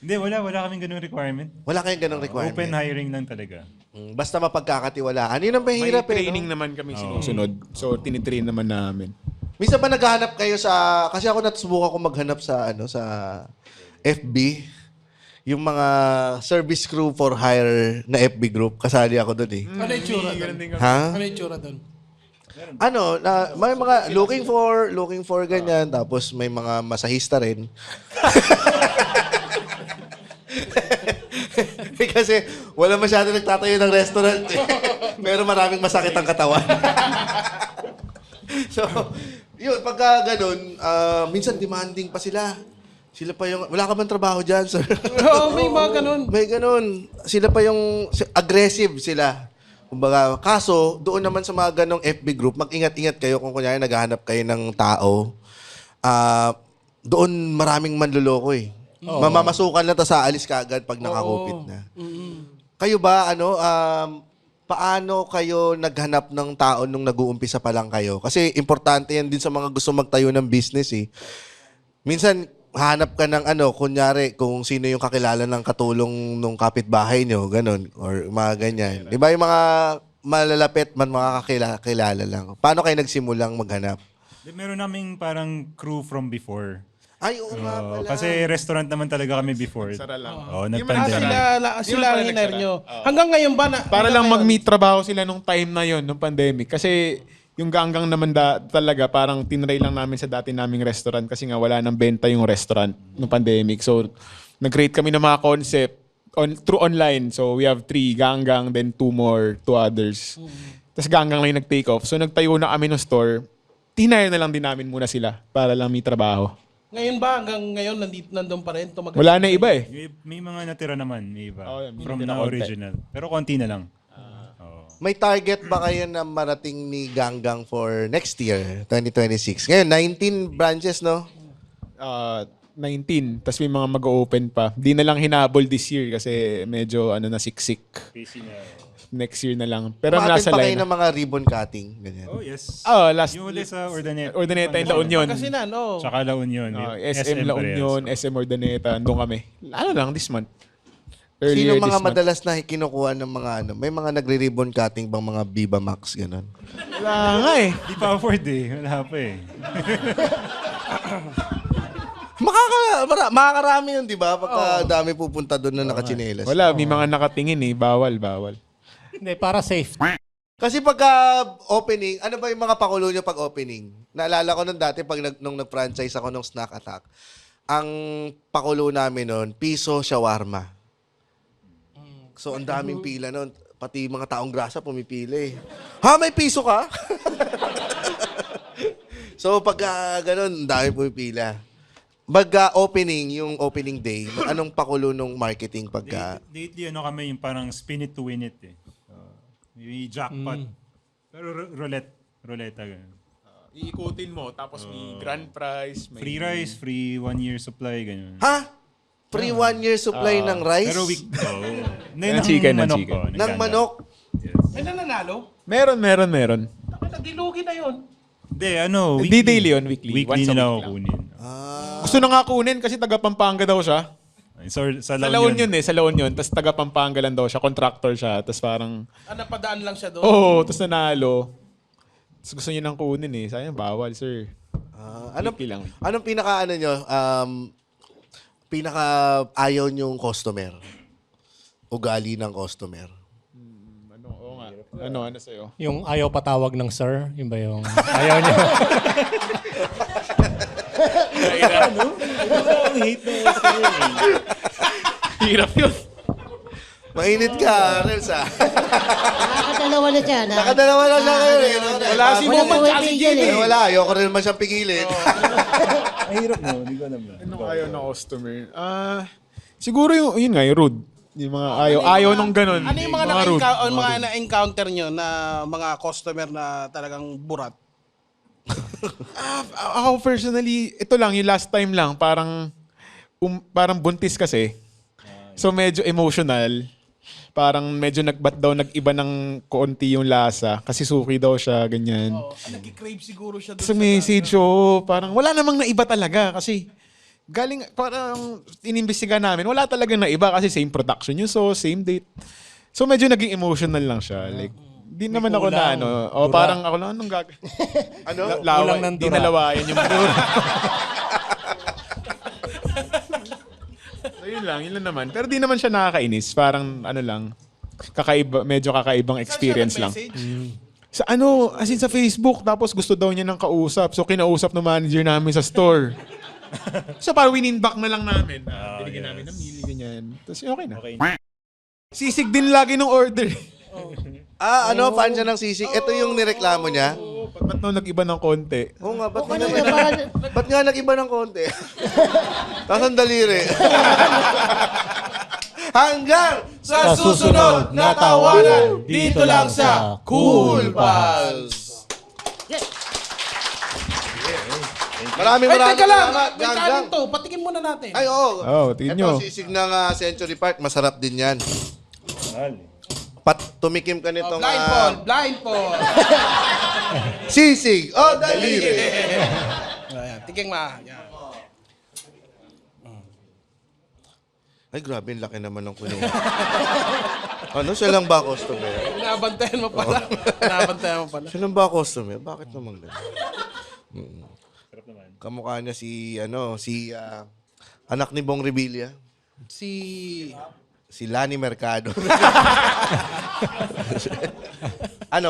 Hindi, wala kaming ganung requirement. Wala kayong ganong requirement. Open hiring lang talaga. Basta mapagkakatiwalaan. Yun ang May mahirap training eh. No? naman kami sinusunod. So, tinitrain naman namin. Minsan ba naghahanap kayo sa, kasi ako natusubukan ko maghanap sa, sa FB. Yung mga service crew for hire na FB group. Kasali ako doon eh. Ano yung tsura doon? Ha? Ano yung tsura doon? May mga looking for ganyan. Tapos may mga masahista rin. Kasi wala masyado nagtatayo ng restaurant eh. Pero maraming masakit ang katawan. So, yun, pagka ganun, minsan demanding pa sila. Sila pa yung, wala ka bang trabaho dyan, sir? Oo, may mga ganun. May ganun. Sila pa yung aggressive sila. Kumbaga, kaso, doon naman sa mga ganong FB group, mag-ingat-ingat kayo kung kunyari naghahanap kayo ng tao. Doon maraming manluloko eh. Mamamasukan lang ta sa alis ka agad pag nakakupit na. Kayo ba, paano kayo naghanap ng tao nung nag-uumpisa pa lang kayo? Kasi importante yan din sa mga gusto magtayo ng business eh. Minsan, hanap ka ng kunyari, kung sino yung kakilala ng katulong nung kapitbahay nyo, ganun, or mga ganyan. Di ba yung mga malalapit man, mga kakilala lang. Paano kayo nagsimulang maghanap? Meron naming parang crew from before. Ay, oo nga pala. Kasi restaurant naman talaga kami before. Sara lang. Nag-pandemic. Sila ang hiner nyo. Hanggang ngayon ba na? Para lang mag-meet trabaho sila nung time na yon, nung pandemic. Kasi yung ganggang naman talaga, parang tinry lang namin sa dati naming restaurant kasi nga wala nang benta yung restaurant nung pandemic. So, nag-create kami ng mga concept through online. So, we have 3 ganggang, then 2 others. Tapos ganggang lang yung nag-take off. So, nagtayo na kami ng store. Tinire na lang din namin muna sila para lang may trabaho. Ngayon ba? Hanggang ngayon, nandun pa rin? Wala na iba eh. May mga natira naman, may iba. May From natira the konti. original. Pero konti na lang. May target ba kayo na marating ni Ganggang for next year, 2026? Ngayon, 19 branches, no? 19. Tapos may mga mag-open pa. Di na lang hinabol this year kasi medyo siksik. Next year na lang. Pero Umattend nasa pa kayo line. ng mga ribbon cutting, ganyan. Oh, yes. Last Yung ulit sa Ordaneta. Ordaneta in La Union. Kasi na, no? Tsaka La Union. SM La Union, SM Ordaneta. Andun kami. Lang this month. Sino Earlier mga this month. madalas na kinukuha ng mga may mga nagre-ribbon cutting bang mga Viva Max, gano'n? Wala nga eh. Di pa afford eh. Wala pa eh. Makakarami yun, di ba? Pagka dami pupunta doon na nakachinelas. Wala, may mga nakatingin eh. Bawal. Hindi, para safe. Kasi pagka opening, ano ba yung mga pakulo nyo pag opening? Naalala ko nung dati nung nag-franchise ako ng Snack Attack, ang pakulo namin noon, piso shawarma. So, ang daming pila noon. Pati mga taong grasa pumipili. Ha, may piso ka? So, pagka ganun, ang dami pumipila. Pagka-opening, yung opening day, anong pakulo nung marketing pagka... Lately, kami yung parang spin it to win it eh. May jackpot. Pero roulette ganun. Iikutin mo, tapos may grand prize. May Free rice, free 1 year supply, ganun. Ha? Free 1 year supply ng rice? Pero week to. Ng chicken, ng chicken. Ng manok? May nananalo? Meron. Dilugi na yun. Hindi, Hindi daily yun, weekly. Weekly Once a nila week ako kunin. Gusto na nga kunin kasi taga Pampanga daw siya. Sa Sa Laon yun eh, sa Laon yun. Tapos taga Pampanga lang daw siya, contractor siya. Tapos parang, Napadaan lang siya doon. tapos nanalo. Tapos gusto niya nang kunin eh. Sayang, bawal, sir. Weekly lang. Anong pinaka nyo, pinaka ayaw nyong customer? Ugali ng customer? Oo nga. Ano sa'yo? Yung ayaw patawag ng sir, yun ba yung ayaw niya? Hirap yun. Mainit ka, Rels Nakakadalawa na siya. Nakadalawa lang siya ngayon eh. Wala si Wala Moman po tsaka si tigil Jimmy. eh. Wala, ayoko rin naman siyang pigilin. Ano ayaw ng customer? Siguro yun nga, yung rude. Yung mga ayaw nung ganun. Ano yung mga, rude. na-encounter nyo na mga customer na talagang burat? Ako personally, ito lang, yung last time lang, parang buntis kasi. So medyo emotional. Parang medyo nag-iba ng konti yung lasa. Kasi suki daw siya, ganyan. Nag-crave siguro siya doon Sa message, parang wala namang naiba talaga. Kasi galing, parang inimbestiga namin, wala talagang naiba kasi same production yung sauce, same date. So medyo naging emotional lang siya. Like, di naman ako na parang ako lang, anong gagawin? Kulang ng Di dura. nalawayan yung dura. So yun lang naman. Pero di naman siya nakakainis. Parang medyo kakaibang experience lang. Sa as in sa Facebook, tapos gusto daw niya ng kausap. So kinausap ng manager namin sa store. So parang win-back na lang namin. Binigyan namin ng meal, ganyan. Tapos okay na. Sisig din lagi ng order. Fan siya ng sisig. Ito yung nireklamo niya. Ba't nag-iba ng konti? Oo nga, ba't Kanina parang... ba't nga nag-iba ng konti? Tapos ang daliri. Hanggang sa susunod na tawanan dito lang sa Cool Pals. Maraming Teka lang, salamat, may Gang kanin Gang. to. Patikin muna natin. Ay, oo. Tingin Ito, nyo. sisig ng Century Park. Masarap din yan. Tumikim ka nitong Blindfold. sisig. Oh, daliri. Ayan, tiging yan. Ay, grabe, ang laki naman ng kulo. Siya lang ba customer? Nabantayan mo pala. Siya lang ba customer? Bakit naman ganun? Kamukha niya si anak ni Bong Revilla. Si Lani Mercado.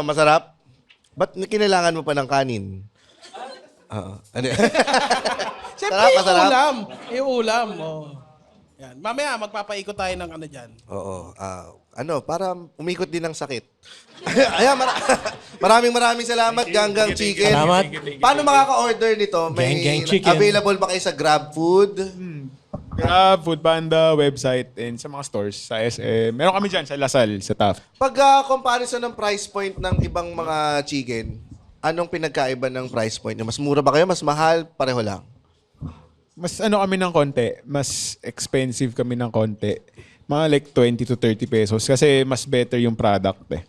Masarap? Ba't kinailangan mo pa ng kanin? Siyempre, Masarap. yung ulam. Yan. Mamaya, magpapaikot tayo ng dyan. Oo. Para umikot din ng sakit. Ayan, maraming salamat, Ganggang Chicken. Salamat. Paano makaka-order nito? May Gang Chicken. available ba kayo sa GrabFood? Grab, Foodpanda, website, and sa mga stores, sa SM. Meron kami dyan sa Lasal, sa Taft. Pag comparison ng price point ng ibang mga chicken, anong pinagkaiba ng price point nyo? Mas mura ba kayo? Mas mahal? Pareho lang? Mas kami ng konti, mas expensive kami ng konti. Mga like 20 to 30 pesos kasi mas better yung product eh.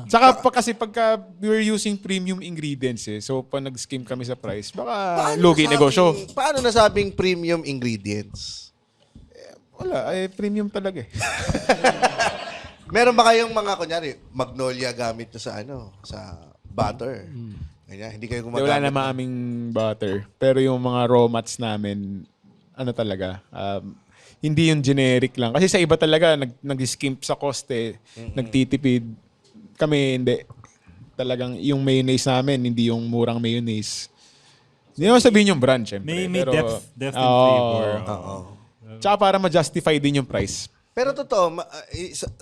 Saka kasi pagka we're using premium ingredients so pag nag-scheme kami sa price, baka lugi negosyo. Paano nasabing premium ingredients? Wala, premium talaga eh. Meron ba kayong mga, kunyari, magnolia gamit nyo sa butter? Ganyan, hindi kayo gumagamit. Wala naman aming butter. Pero yung mga raw mats namin, talaga, hindi yung generic lang. Kasi sa iba talaga, nag-skimp sa cost nagtitipid. Kami hindi. Talagang yung mayonnaise namin, hindi yung murang mayonnaise. Hindi naman sabihin yung brand, syempre. May pero, depth and flavor. Tsaka para ma-justify din yung price. Pero totoo,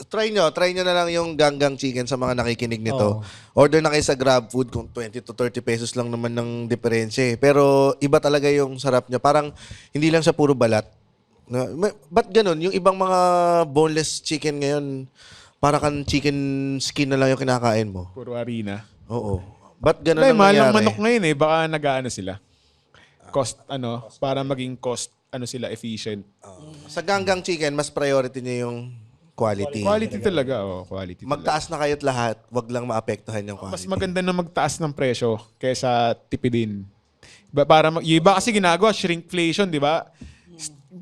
try nyo na lang yung Ganggang Chicken sa mga nakikinig nito. Order na kayo sa GrabFood kung 20 to 30 pesos lang naman ng diferensya. Pero iba talaga yung sarap niya. Parang hindi lang siya puro balat. Ba't ganun? Yung ibang mga boneless chicken ngayon, para kan chicken skin na lang yung kinakain mo. Puro harina. Oo. Ba't ganun Mahal ang nangyari? ng manok ngayon baka nag-aano sila. Cost, para maging cost sila efficient. Sa Ganggang Chicken, mas priority niya yung quality. Quality talaga, quality talaga. Magtaas na kayo't lahat, wag lang maapektuhan yung Mas quality. maganda na magtaas ng presyo kaysa tipidin. Yung iba kasi ginagawa, shrinkflation, di ba?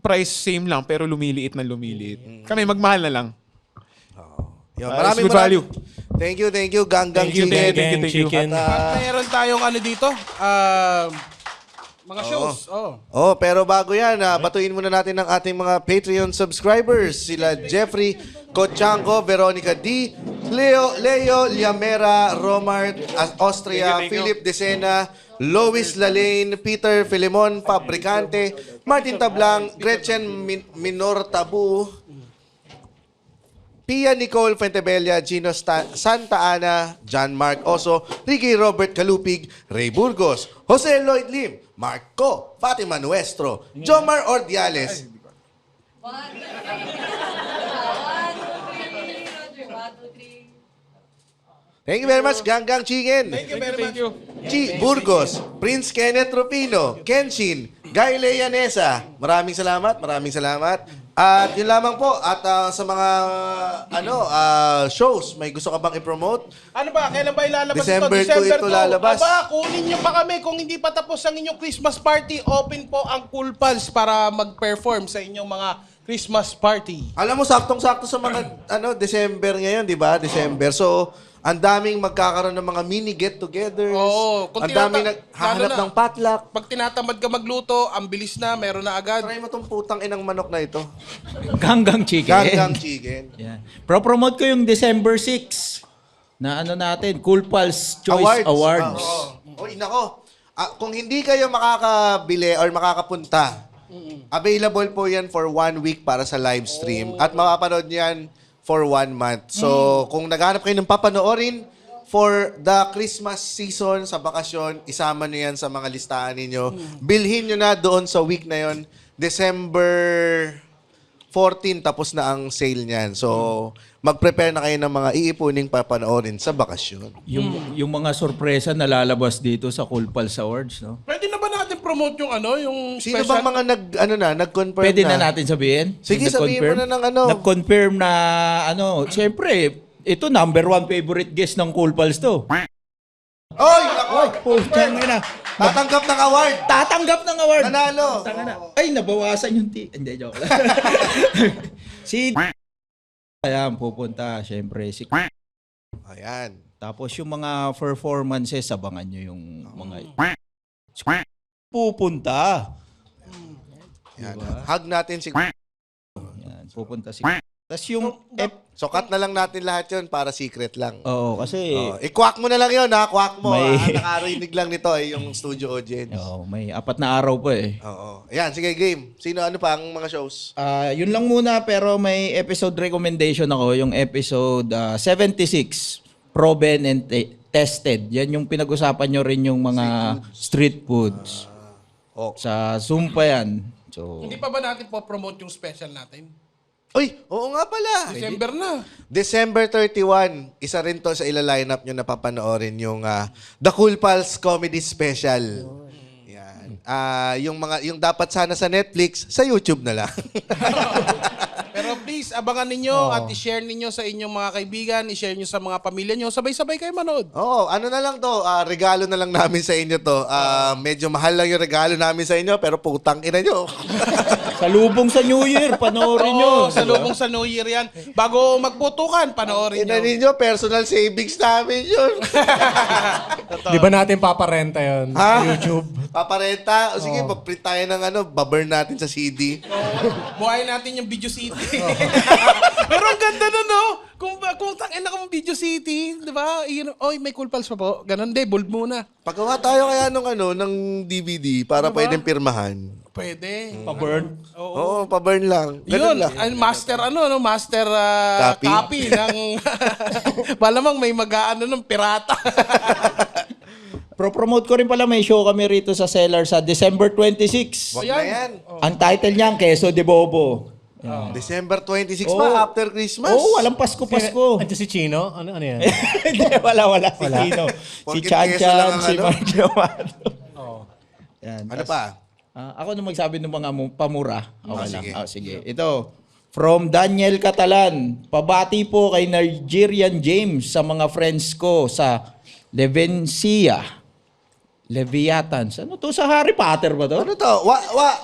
Price same lang, pero lumiliit na lumiliit. Kami, magmahal na lang. Yun, It's good value. Thank you, Ganggang Thank you, Chicken. thank you. Chicken. At meron tayong ano dito, mga shows. Pero bago yan, batuin muna natin ang ating mga Patreon subscribers. Sila Jeffrey Cochanco, Veronica D, Leo Liamera, Romart Austria, Thank you. Philip Decena, Lois Lalaine, Peter Filemon Fabricante, Martin Tablang, Gretchen Minor Tabu, Pia Nicole Fuentebella, Gino Santa Ana, John Mark Oso, Ricky Robert Kalupig, Ray Burgos, Jose Lloyd Lim, Mark Co, Fatima Nuestro, Jomar Ordiales, Thank you very much, Ganggang Chicken. Thank you very much. Chi Burgos, Prince Kenneth Rufino, Kenshin, Guy Leanesa. Maraming salamat. At yun lamang po. At sa mga shows, may gusto ka bang i-promote? Ano ba? Kailan ba ilalabas December ito? 2 ito lalabas. Aba, kunin nyo pa kami. Kung hindi pa tapos ang inyong Christmas party, open po ang Cool Pals para mag-perform sa inyong mga Christmas party. Alam mo, saktong-sakto sa mga December ngayon, di ba? December. So, ang daming magkakaroon ng mga mini get-togethers. Oo. Ang daming naghahanap lalo na, ng potluck. Pag tinatamad ka magluto, ang bilis na, meron na agad. Try mo tong putang inang manok na ito. Ganggang Chicken. Ganggang Chicken. Yan. Pro-promote ko yung December 6 na natin, Cool Pals Choice Awards. Oy, nako. Kung hindi kayo makakabili or makakapunta, available po yan for 1 week para sa live stream. At mapapanood nyo yan for 1 month. So, kung naghanap kayo ng papanoorin for the Christmas season sa bakasyon, isama nyo yan sa mga listahan ninyo. Bilhin nyo na doon sa week na yon, December 14, tapos na ang sale niyan. So, mag-prepare na kayo ng mga iipuning papanoorin sa bakasyon. Yung mga sorpresa na lalabas dito sa Cool Pals Awards, no? Pwede na ba natin promote yung yung Sino special? bang mga nag-confirm Pwede na? na natin sabihin? Sige, Yung sabihin mo na ng Nag-confirm na siyempre, ito number 1 favorite guest ng Cool Pals to. Oy, nako! Putang ina. Tatanggap ng award! Tatanggap ng award. Nanalo! Ay, nabawasan yung Hindi, joke lang. Si ayan, pupunta, syempre. Ayan. Tapos yung mga performances, abangan nyo yung mga pupunta. Ayan. Hug natin si... Yan, pupunta si... Tapos yung... So, cut na lang natin lahat yun para secret lang. Oo, kasi... I-quack mo na lang yun, ha? Quack mo. May- Nakarinig lang nito yung studio audience. may 4 na araw pa eh. Oo. Ayan, sige, game. Ano pa ang mga shows? Yun lang muna, pero may episode recommendation ako, yung episode 76, Proven and Tested. Yan yung pinag-usapan nyo rin yung mga street foods. Sa Zoom pa yan. So, Hindi pa ba natin po-promote yung special natin? Uy, oo nga pala. December na. December 31, isa rin to sa ila-lineup nyo na papanoorin yung The Cool Pals Comedy Special. Yan. Yung dapat sana sa Netflix, sa YouTube na lang. Pero please, abangan ninyo at i-share ninyo sa inyong mga kaibigan, i-share nyo sa mga pamilya nyo. Sabay-sabay kayo manood. Oo, ano na lang to, regalo na lang namin sa inyo to. Medyo mahal lang yung regalo namin sa inyo, pero putang ina nyo. salubong sa New Year, panoorin nyo. Oo, sa lubong sa New Year yan. Bago magputukan, panoorin Ina nyo. ninyo, personal savings namin yun. Di ba natin paparenta yun sa YouTube? Paparenta. O sige, mag-print tayo ng baburn natin sa CD. Buhayin natin yung Video City. Pero ang ganda na, no? Kung tangin na kung Video City, di ba? Oy, may Cool Pals pa po. Ganon, bold muna. Paggawa tayo kaya ng DVD para pwedeng pirmahan. Pwede. Pa-burn. Oo, paburn lang. Ganun Yun, lang. master copy ng malamang may mag-aano ng pirata. Pro-promote ko rin pala, may show kami rito sa Cellar sa December 26. Wag na yan. Ang title niyan, Queso de Bobo. December 26 Oo. pa, after Christmas. Walang Pasko. Andiyan si Chino? Ano yan? Hindi, wala. Si Tino. Si Porket Chan queso lang Chan, ang si Mark Giovanni. Yan. Ano pa? Ako na magsabi ng mga pamura. Okay lang. sige. Sige. Ito. From Daniel Catalan. Pabati po kay Nigerian James sa mga friends ko sa Levencia. Leviathans. Ano to? Sa Harry Potter ba to? Ano to?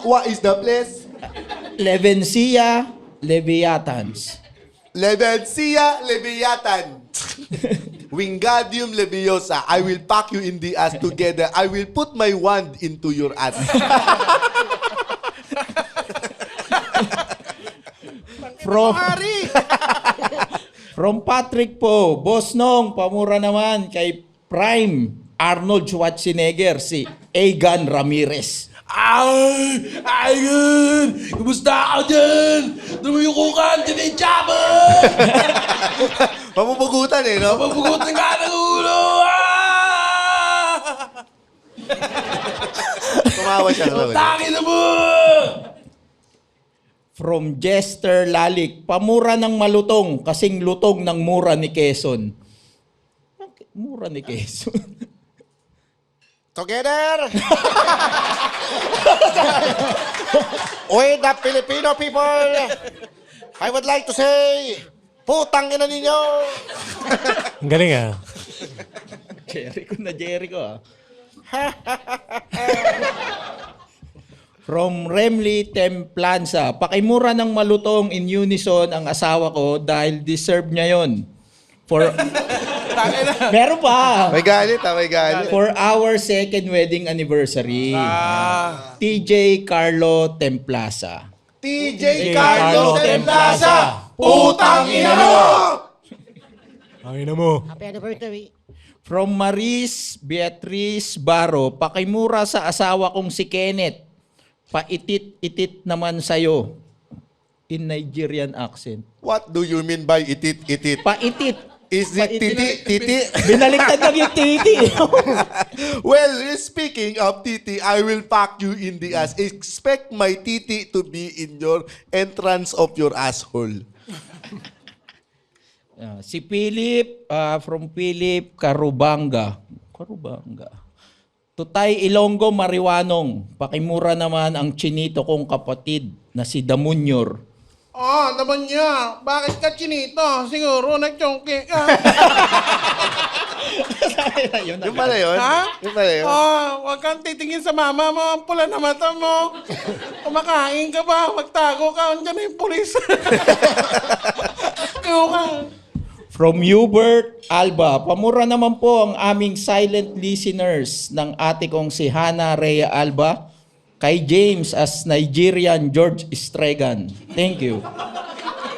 What is the place? Levencia Leviathans. Levencia Leviathan. Wingardium Leviosa. I will pack you in the ass together. I will put my wand into your ass. From Patrick po, Boss Nong, pamura naman kay Prime Arnold Schwarzenegger, si Egan Ramirez. Ay! Ayun! Kumusta ako dyan? Dumuyukukan, tinitsabot! Pamupugutan eh, no? Mapugutan ka ng ulo! Ah! Tumawa siya. Tangin na mo! From Jester Lalik, pamura ng malutong, kasing lutong ng mura ni Quezon. Mura ni Quezon. Together! With the Filipino people, I would like to say, putang ina ninyo! Ang galing ah. Jericho. From Remly Templanza, pakimura ng malutong in unison ang asawa ko dahil deserve niya yon. Meron pa. May galit may galit. For our second wedding anniversary. TJ Carlo Templaza. TJ Carlo Templaza! Putang ina mo! Ang ina mo. Happy anniversary. From Maris Beatriz Baro, pakimura sa asawa kong si Kenneth. Paitit-itit naman sa'yo. In Nigerian accent. What do you mean by itit? Paitit. Is it titi? Binaliktad lang yung titi. Well, speaking of titi, I will pack you in the ass. Expect my titi to be in your entrance of your asshole. Si Philip, from Philip Carubanga. Tutay Ilonggo Mariwanong, pakimura naman ang chinito kong kapatid na si Damunyor. Naman niya. Bakit ka chinito? Siguro nagchongke ka. Yung pala yun? Ha? Yung pala yun? Huwag kang titingin sa mama mo. Ang pula na mata mo. Kumakain ka ba? Magtago ka. Andiyan na yung pulis. Kaya ka. From Hubert Alba, pamura naman po ang aming silent listeners ng ate kong si Hana Rhea Alba, kay James as Nigerian George Stregan. Thank you.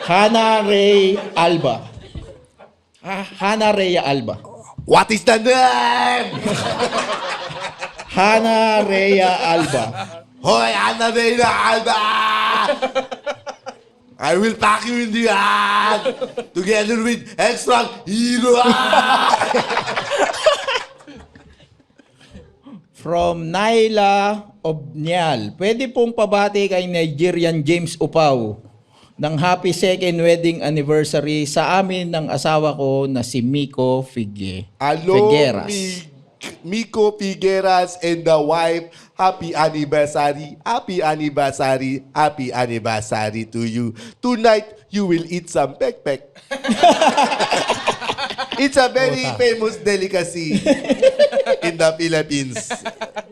Hana Rhea Alba. Hana Rhea Alba. What is the name? Hana Rhea Alba. Hoy, Ana Reina Alba! I will pack you in the ass together with extra hero. From Naila Obnial, pwede pong pabati kay Nigerian James Upaw ng happy second wedding anniversary sa amin ng asawa ko na si Miko Figueras. Miko Figueras and the wife. Happy anniversary. Happy anniversary. Happy anniversary to you. Tonight, you will eat some pekpek. It's a very famous delicacy in the Philippines.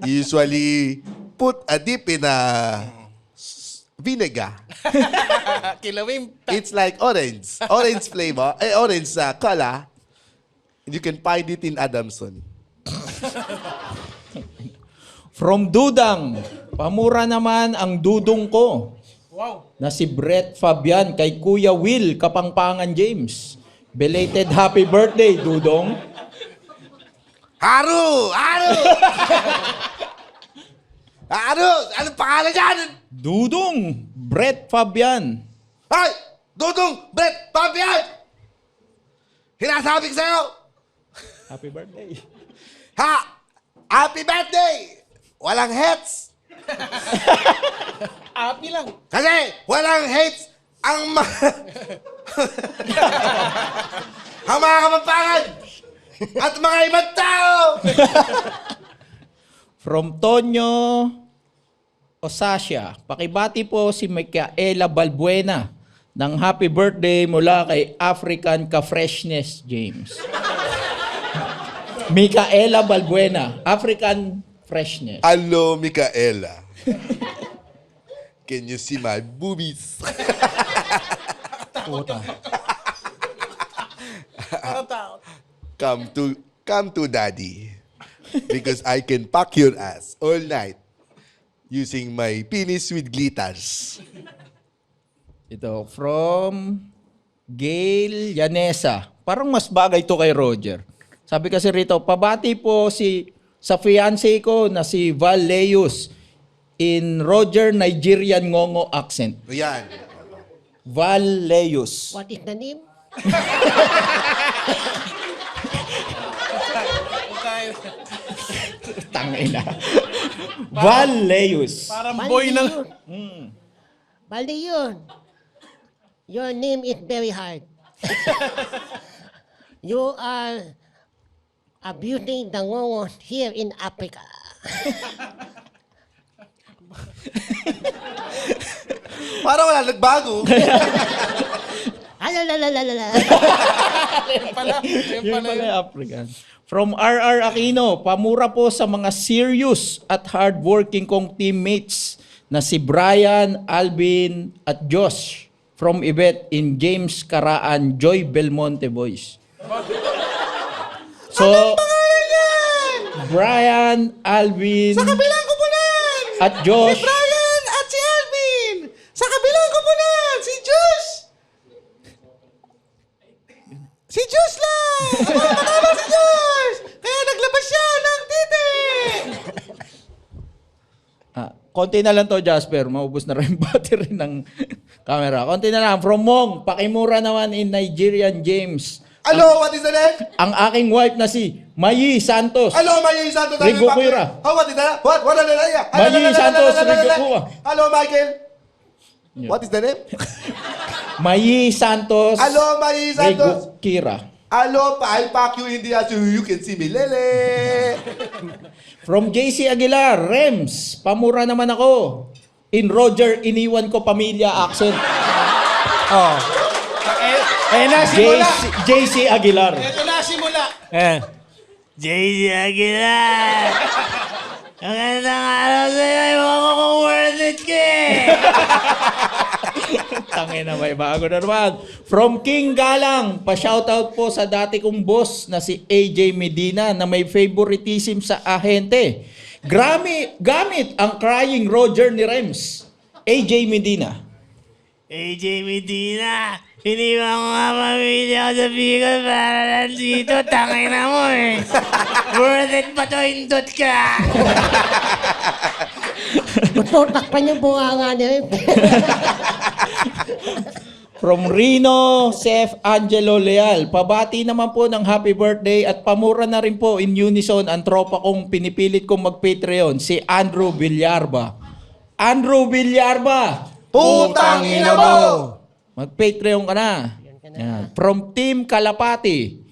Usually, put a dip in a vinegar. Kilawin. It's like orange. Orange flavor. Orange color. You can find it in Adamson. From Dudang, pamura naman ang dudong ko. Wow. Na si Brett Fabian kay Kuya Will Kapangpangan James. Belated happy birthday, Dudong. Haru! Anong pangalan dyan? Dudong Brett Fabian. Ay! Dudong! Brett! Fabian! Hinasabi ko sa'yo! Happy birthday. Happy birthday! Walang hits! Happy lang. Kasi walang hits ang ang mga kapampangan at mga ibang tao! From Tonyo Osasia. Pakibati po si Micaela Balbuena ng happy birthday mula kay African Ka-Freshness James. Micaela Balbuena, African Freshness. Hello, Micaela. Can you see my boobies? Come to daddy. Because I can pack your ass all night using my penis with glitters. Ito, from Gail Yanesa. Parang mas bagay to kay Roger. Sabi kasi rito, pabati po sa fiancé ko na si Val Leus in Roger Nigerian Ngongo accent. Yan. Val Leus. What is the name? Tangina. Val Leus. Parang boy ng... Bali yun. Your name is very hard. You are abusing the ngongos here in Africa. Parang wala nagbago. Alalalalala. Yun pala yung African. From RR Aquino, pamura po sa mga serious at hardworking kong teammates na si Brian, Alvin, at Josh from Ibet in James Caraan, Joy Belmonte Boys. So, Brian, Alvin, Sa kabilang kupunan! at Josh, Si Brian at si Alvin! Sa kabilang kupunan! Si Josh! Si Josh lang! Matama si Josh! Kaya naglabas siya ng titi! konti na lang to, Jasper. Maubos na rin yung battery ng camera. Konti na lang. From Mong, pakimura naman in Nigerian James. Hello, what is the name? Ang aking wife na si Mayi Santos. Hello, Mayi Santos. Rigo Cuira. Oh, what is that? What? What? Mayi Santos, Rigo Cuira. Hello, Michael. What is the name? Mayi Santos. Hello, Mayi Santos. Rigo Kira. Hello, I'll pack you in the so you can see me, Lele. From JC Aguilar, Rems, pamura naman ako. In Roger, iniwan ko pamilya accent. Oh. Ayun na, simula. JC Aguilar. Ito na, simula. JC Aguilar! Ang gandang araw sa'yo, ewan ko kung worth it ka Tangin na may bago na naman. From King Galang, pa-shoutout po sa dati kong boss na si AJ Medina na may favoritism sa ahente. Gamit ang crying Roger ni Rems. AJ Medina. AJ Medina, iniwan ko nga pamilya ko sa Bicol para lang dito, tangin na mo eh. Worth it pa to, indot ka! Tututak pa niyo bunganga niya. From Rino, Sef Angelo Leal. Pabati naman po ng happy birthday at pamura na rin po in unison ang tropa kong pinipilit kong mag-Patreon, si Andrew Villarba. Andrew Villarba! Putang ina mo! Mag-Patreon ka na. Yan. From Team Kalapati.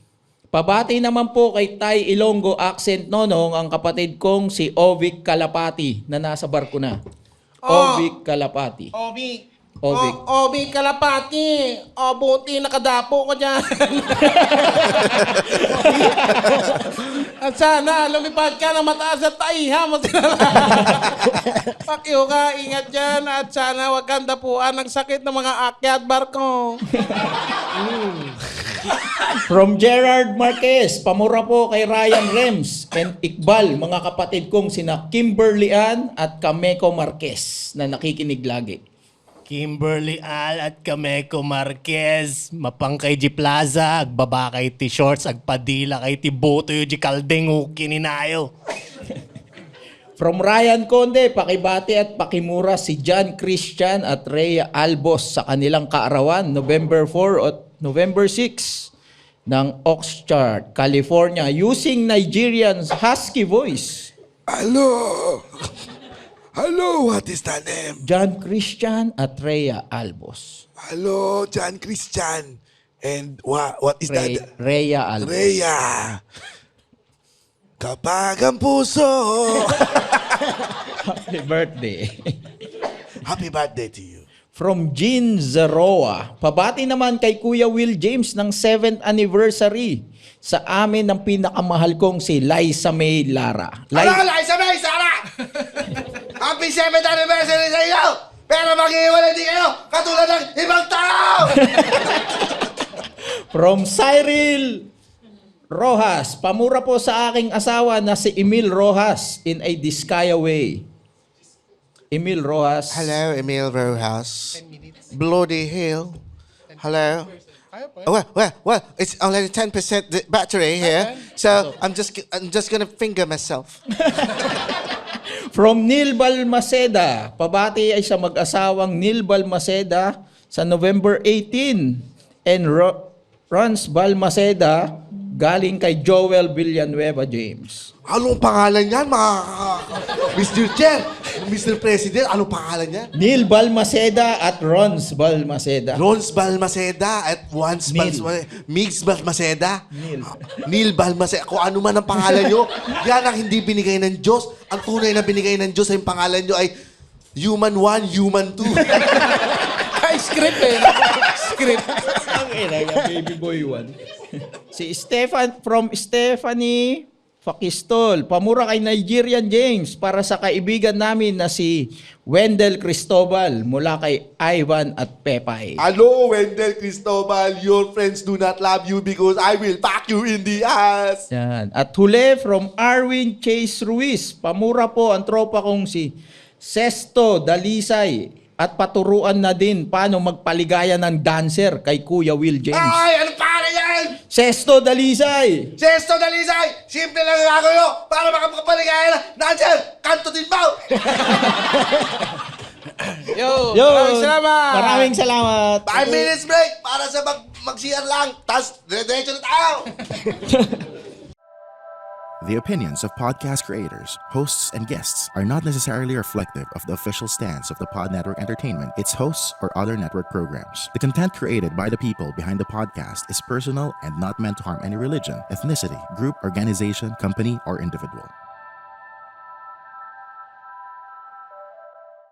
Pabati naman po kay Tay Ilonggo Accent Nonong ang kapatid kong si Ovic Kalapati na nasa barko na. Ovic Kalapati. Obi. Ovic. Obi Kalapati. O, buti nakadapo ko dyan. At sana, lumipad ka ng mataas at taiha mo sila. Pakyo ka, ingat dyan. At sana wag kang dapuan ng sakit ng mga akyat barko. From Gerard Marquez, pamura po kay Ryan Rems and Iqbal, mga kapatid kong sina Kimberly Ann at Cameco Marquez na nakikinig lagi. Kimberly Al at Cameco Marquez, mapang kay G Plaza, agbaba kay T Shorts, agpadila kay T Boto yung G Kaldeng kininayo. From Ryan Conde, pakibati at pakimura si John Christian at Rhea Albos sa kanilang kaarawan, November 4 at November 6 ng Oxnard, California, using Nigerian's husky voice. Hello. Hello, what is the name? John Christian at Rhea Albos. Hello, John Christian. And what is that? Rhea Albos. Rhea. Kapag ang puso Happy birthday. Happy birthday to you. From Jean Zeroa. Pabati naman kay Kuya Will James ng 7th anniversary sa amin ng pinakamahal kong si Liza May Lara. Liza May, Sara! Happy 7th anniversary sa iyo! Pero mag-iwalay din kayo katulad ng ibang tao! From Cyril Rojas. Pamura po sa aking asawa na si Emil Rojas in a Discaya way. Emil Rojas. Hello, Emil Rojas. Bloody hell. Hello. Well, it's only 10% the battery here, so I'm just gonna finger myself. From Neil Balmaceda. Pabati ay sa mag-asawang Neil Balmaceda sa November 18. And Franz Balmaceda galing kay Joel Villanueva James. Anong pangalan niyan, Mr. Chair? Mr. President, anong pangalan niyan? Neil Balmaceda at Rons Balmaceda. Rons Balmaceda at Migs Balmaceda. Neil Balmaceda. Kung ano man ang pangalan nyo, yan ang hindi binigay ng Diyos. Ang tunay na binigay ng Diyos ay yung pangalan nyo ay Human 1, Human 2. Ay, script eh. Script. Ang ina, baby boy one. Si Stephanie Fakistol. Pamura kay Nigerian James para sa kaibigan namin na si Wendell Cristobal mula kay Ivan at Pepay. Hello, Wendell Cristobal. Your friends do not love you because I will pack you in the ass. Yan. At huli from Arwin Chase Ruiz. Pamura po ang tropa kong si Sesto Dalisay at paturuan na din paano magpaligaya ng dancer kay Kuya Will James. Ay, ano pangalan yan? Sesto Dalisay! Sesto Dalisay! Simple lang ang gagawin mo para makapagpaligaya na. Nandiyan, kanto din ba? Yo, Yo, maraming salamat. Maraming salamat. 5 minutes break para sa mag-CR lang. Tapos, diretso na tayo. The opinions of podcast creators, hosts, and guests are not necessarily reflective of the official stance of the Pod Network Entertainment, its hosts, or other network programs. The content created by the people behind the podcast is personal and not meant to harm any religion, ethnicity, group, organization, company, or individual.